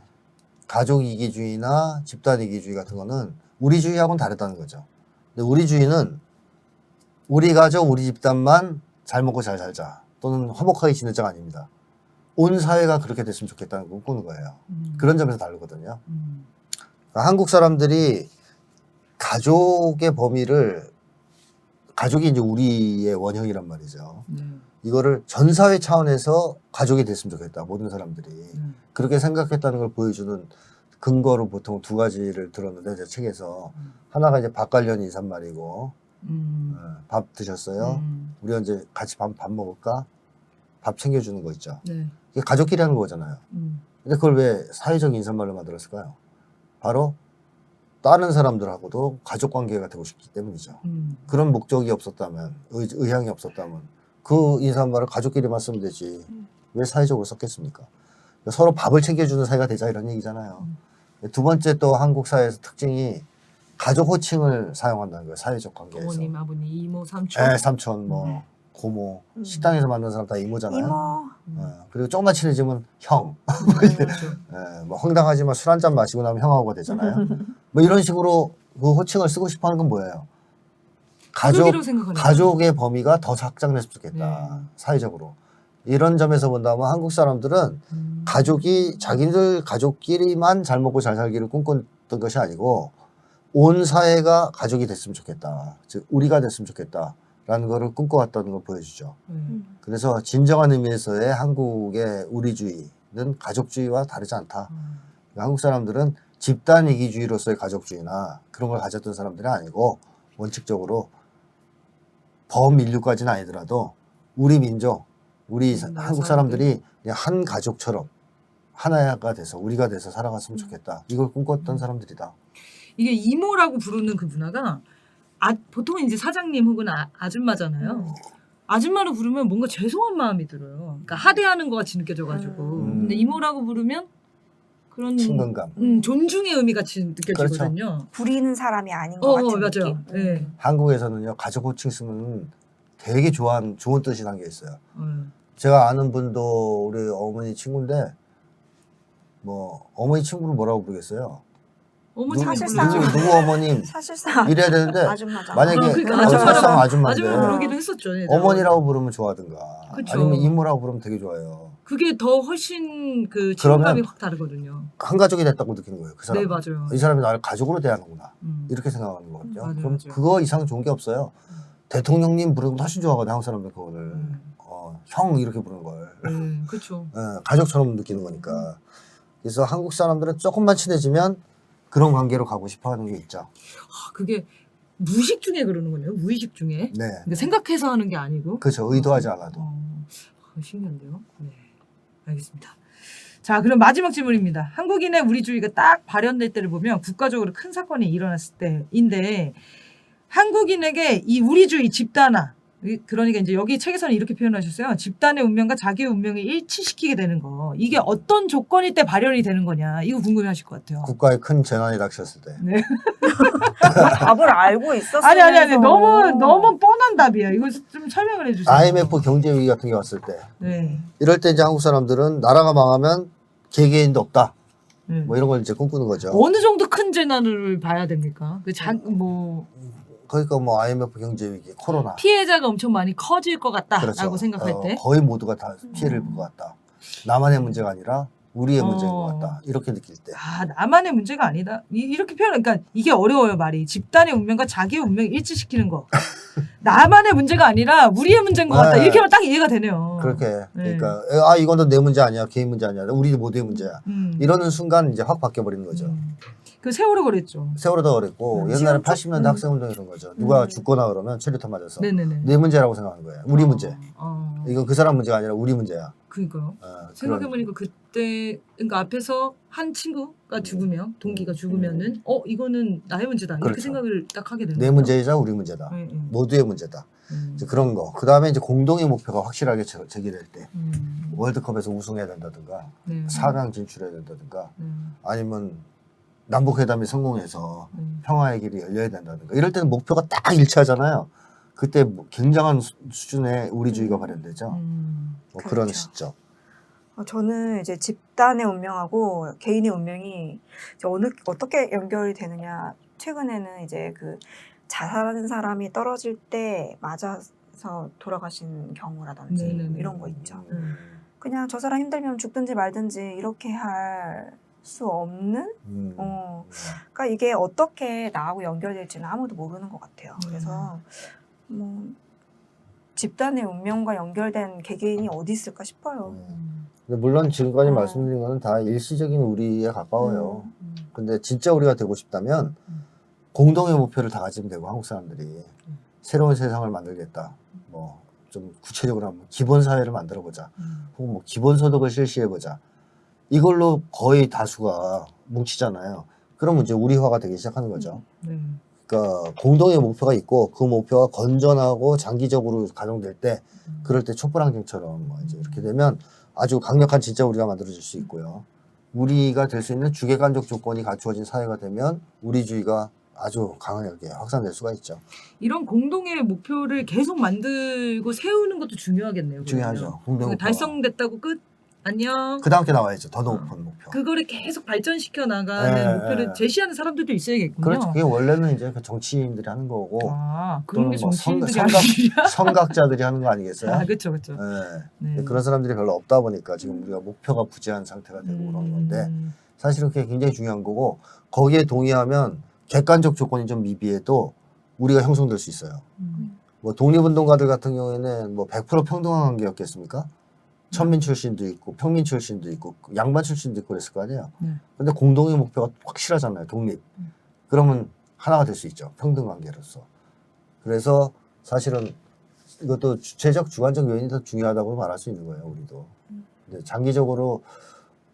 가족 이기주의나 집단 이기주의 같은 거는 우리주의하고는 다르다는 거죠. 근데 우리주의는 우리 가족, 우리 집단만 잘 먹고 잘 살자. 또는 화목하게 지내자가 아닙니다. 온 사회가 그렇게 됐으면 좋겠다는 걸 꾸는 거예요. 그런 점에서 다르거든요. 그러니까 한국 사람들이 가족의 범위를 가족이 이제 우리의 원형이란 말이죠. 이거를 전 사회 차원에서 가족이 됐으면 좋겠다. 모든 사람들이. 그렇게 생각했다는 걸 보여주는 근거로 보통 두 가지를 들었는데 제 책에서 하나가 이제 밥 관련 인사말이고 밥 드셨어요? 우리 언제 같이 밥 먹을까? 밥 챙겨주는 거 있죠. 네. 이게 가족끼리 하는 거잖아요. 근데 그걸 왜 사회적 인사말로 만들었을까요? 바로 다른 사람들하고도 가족 관계가 되고 싶기 때문이죠. 그런 목적이 없었다면, 의향이 없었다면 그 인사말을 가족끼리만 쓰면 되지. 왜 사회적으로 썼겠습니까? 서로 밥을 챙겨주는 사이가 되자 이런 얘기잖아요. 두 번째 또 한국 사회에서 특징이 가족 호칭을 사용한다는 거예요. 사회적 관계에서. 어머님, 아버님, 이모, 삼촌. 네, 삼촌, 뭐 고모. 식당에서 만난 사람 다 이모잖아요. 이모. 그리고 조금만 친해지면 형. 그렇죠. 뭐 황당하지만 술 한잔 마시고 나면 형하고가 되잖아요. 뭐 이런 식으로 그 호칭을 쓰고 싶어 하는 건 뭐예요? 가족이라고 생각하는 가족의 범위가 더 확장됐으면 좋겠다. 네. 사회적으로. 이런 점에서 본다면 한국 사람들은 가족이 자기들 가족끼리만 잘 먹고 잘 살기를 꿈꿨던 것이 아니고 온 사회가 가족이 됐으면 좋겠다. 즉 우리가 됐으면 좋겠다. 라는 거를 꿈꿔왔다는 걸 보여주죠. 그래서 진정한 의미에서의 한국의 우리주의는 가족주의와 다르지 않다. 한국 사람들은 집단 이기주의로서의 가족주의나 그런 걸 가졌던 사람들이 아니고 원칙적으로 범인류까지는 아니더라도 우리 민족, 우리 한국 사람들이 그냥 한 가족처럼 하나가 돼서 우리가 돼서 살아갔으면 좋겠다. 이걸 꿈꿨던 사람들이다. 이게 이모라고 부르는 그 문화가 보통은 이제 사장님 혹은 아줌마잖아요. 아줌마로 부르면 뭔가 죄송한 마음이 들어요. 그러니까 하대하는 것 같이 느껴져가지고. 근데 이모라고 부르면 그런 친근감. 존중의 의미 같이 느껴지거든요. 부리는 사람이 아닌 것 같은 맞아요. 느낌. 네. 한국에서는요 가족 호칭 쓰면 되게 좋은 뜻이 담겨 있어요. 제가 아는 분도 우리 어머니 친구인데 뭐 어머니 친구를 뭐라고 부르겠어요? 어머니 사실상 누구 어머님 사실상 이래야 되는데 아줌마잖아. 만약에 그러니까 사실상 아줌마인데 아줌마 부르기도 했었죠. 얘들. 어머니라고 부르면 좋아하든가 그쵸. 아니면 이모라고 부르면 되게 좋아요. 그게 더 훨씬 그 그러면 친감이 확 다르거든요. 한 가족이 됐다고 느끼는 거예요. 그 사람. 네 맞아요. 이 사람이 나를 가족으로 대하는구나. 이렇게 생각하는 거거든요. 맞아요, 그럼 맞아요. 그거 이상 좋은 게 없어요. 대통령님 부르면 훨씬 좋아하거든요. 한국 사람들 그거를. 형 이렇게 부르는 걸. 그렇죠. 가족처럼 느끼는 거니까. 그래서 한국 사람들은 조금만 친해지면 그런 관계로 가고 싶어 하는 게 있죠. 아, 그게 무의식 중에 그러는 거네요. 무의식 중에. 네. 그러니까 생각해서 하는 게 아니고. 그렇죠. 의도하지 않아도. 신기한데요. 네. 알겠습니다. 자, 그럼 마지막 질문입니다. 한국인의 우리주의가 딱 발현될 때를 보면 국가적으로 큰 사건이 일어났을 때인데 한국인에게 이 우리주의 집단화 그러니까 이제 여기 책에서는 이렇게 표현하셨어요. 집단의 운명과 자기의 운명을 일치시키게 되는 거. 이게 어떤 조건일 때 발현이 되는 거냐. 이거 궁금해하실 것 같아요. 국가에 큰 재난이 닥쳤을 때. 네. 답을 알고 있었어요. 아니 너무 뻔한 답이에요. 이거 좀 설명을 해주세요. IMF 경제 위기 같은 게 왔을 때. 네. 이럴 때 이제 한국 사람들은 나라가 망하면 개개인도 없다. 네. 뭐 이런 걸 이제 꿈꾸는 거죠. 어느 정도 큰 재난을 봐야 됩니까? 그러니까 뭐 IMF 경제 위기, 코로나. 피해자가 엄청 많이 커질 것 같다라고 그렇죠. 생각할 때. 거의 모두가 다 피해를 볼 것 같다. 나만의 문제가 아니라 우리의 문제인 것 같다. 이렇게 느낄 때. 아, 나만의 문제가 아니다. 이렇게 그러니까 이게 어려워요, 말이. 집단의 운명과 자기의 운명을 일치시키는 거. 나만의 문제가 아니라 우리의 문제인 것 같다. 네. 이렇게 하면 딱 이해가 되네요. 그렇게. 그러니까 이건 내 문제 아니야. 개인 문제 아니야. 우리 모두의 문제야. 이러는 순간 이제 확 바뀌어 버리는 거죠. 그 세월호 그랬죠. 세월호도 그랬고 옛날에 80년대 학생운동 이런 거죠. 누가 죽거나 그러면 체류탄 맞아서 네네네. 내 문제라고 생각하는 거예요. 우리 문제. 어. 이건 그 사람 문제가 아니라 우리 문제야. 그러니까요. 생각해보니까 그때 그러니까 앞에서 한 친구가 죽으면 동기가 죽으면은 이거는 나의 문제다 이렇게 그렇죠. 생각을 딱 하게 되는 내 거죠. 문제이자 우리 문제다. 모두의 문제다. 이제 그런 거. 그 다음에 이제 공동의 목표가 확실하게 제기될 때 월드컵에서 우승해야 된다든가 4강 진출해야 된다든가 아니면 남북회담이 성공해서 평화의 길이 열려야 된다든가 이럴 때는 목표가 딱 일치하잖아요. 그때 굉장한 수준의 우리주의가 발현되죠. 뭐 그렇죠. 그런 시점. 저는 이제 집단의 운명하고 개인의 운명이 이제 어떻게 연결이 되느냐. 최근에는 이제 그 자살하는 사람이 떨어질 때 맞아서 돌아가신 경우라든지 이런 거 있죠. 그냥 저 사람 힘들면 죽든지 말든지 이렇게 할 수 없는? 그러니까 이게 어떻게 나하고 연결될지는 아무도 모르는 것 같아요. 그래서 뭐 집단의 운명과 연결된 개개인이 어디 있을까 싶어요. 근데 물론 지금까지 말씀드린 거는 다 일시적인 우리에 가까워요. 근데 진짜 우리가 되고 싶다면 공동의 목표를 다 가지면 되고 한국 사람들이 새로운 세상을 만들겠다. 뭐 좀 구체적으로 하면 기본 사회를 만들어 보자. 혹은 뭐 기본 소득을 실시해 보자. 이걸로 거의 다수가 뭉치잖아요. 그러면 이제 우리화가 되기 시작하는 거죠. 그러니까 공동의 목표가 있고 그 목표가 건전하고 장기적으로 가정될 때 그럴 때 촛불항쟁처럼 뭐 이제 이렇게 되면 아주 강력한 진짜 우리가 만들어질 수 있고요. 우리가 될 수 있는 주객관적 조건이 갖추어진 사회가 되면 우리주의가 아주 강하게 확산될 수가 있죠. 이런 공동의 목표를 계속 만들고 세우는 것도 중요하겠네요. 중요하죠. 공동 목표가. 달성됐다고 끝? 안녕. 그 다음 게 나와야죠. 더 높은 목표. 그거를 계속 발전시켜 나가는 목표를 제시하는 사람들도 있어야겠군요. 그렇죠. 그게 원래는 이제 그 정치인들이 하는 거고. 그런 게 뭐 정치인들이 하는 일이야? 선각자들이 하는 거 아니겠어요? 그렇죠. 그런 사람들이 별로 없다 보니까 지금 우리가 목표가 부재한 상태가 되고 그런 건데 사실은 그게 굉장히 중요한 거고 거기에 동의하면 객관적 조건이 좀 미비해도 우리가 형성될 수 있어요. 뭐 독립운동가들 같은 경우에는 뭐 100% 평등한 관계였겠습니까? 천민 출신도 있고 평민 출신도 있고 양반 출신도 있고 그랬을 거 아니에요. 근데 공동의 목표가 확실하잖아요. 독립. 그러면 하나가 될 수 있죠. 평등 관계로서. 그래서 사실은 이것도 주체적 주관적 요인이 더 중요하다고 말할 수 있는 거예요. 우리도. 근데 장기적으로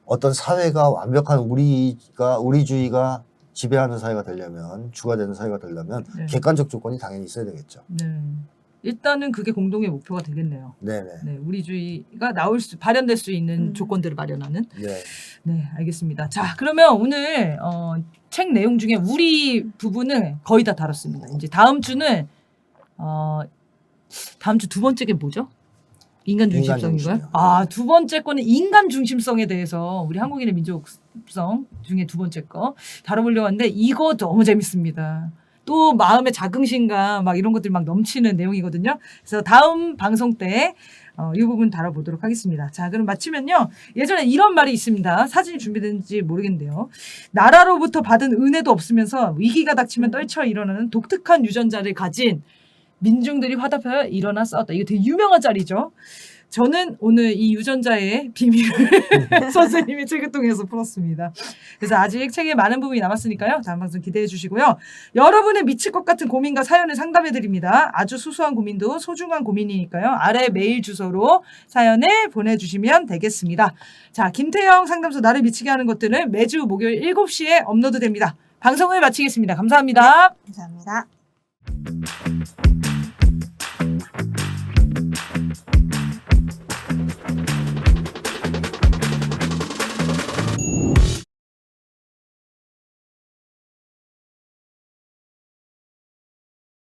어떤 사회가 완벽한 우리주의가 지배하는 사회가 되려면 주가 되는 사회가 되려면 객관적 조건이 당연히 있어야 되겠죠. 일단은 그게 공동의 목표가 되겠네요. 네네. 우리주의가 발현될 수 있는 조건들을 마련하는. 네, 알겠습니다. 자, 그러면 오늘 책 내용 중에 우리 부분은 거의 다 다뤘습니다. 이제 다음 주는 다음 주 두 번째 게 뭐죠? 인간 중심성인가요? 중심이요. 아, 두 번째 거는 인간 중심성에 대해서 우리 한국인의 민족성 중에 두 번째 거 다뤄보려고 하는데 이거 너무 재밌습니다. 또 마음의 자긍심과 막 이런 것들이 막 넘치는 내용이거든요. 그래서 다음 방송 때 이 부분 다뤄보도록 하겠습니다. 자, 그럼 마치면요. 예전에 이런 말이 있습니다. 사진이 준비됐는지 모르겠는데요. 나라로부터 받은 은혜도 없으면서 위기가 닥치면 떨쳐 일어나는 독특한 유전자를 가진 민중들이 화답하여 일어나 싸웠다. 이거 되게 유명한 짤이죠. 저는 오늘 이 유전자의 비밀을 선생님이 책을 통해서 풀었습니다. 그래서 아직 책에 많은 부분이 남았으니까요. 다음 방송 기대해 주시고요. 여러분의 미칠 것 같은 고민과 사연을 상담해 드립니다. 아주 소소한 고민도 소중한 고민이니까요. 아래 메일 주소로 사연을 보내주시면 되겠습니다. 자, 김태형 상담소 나를 미치게 하는 것들은 매주 목요일 7시에 업로드됩니다. 방송을 마치겠습니다. 감사합니다. 감사합니다.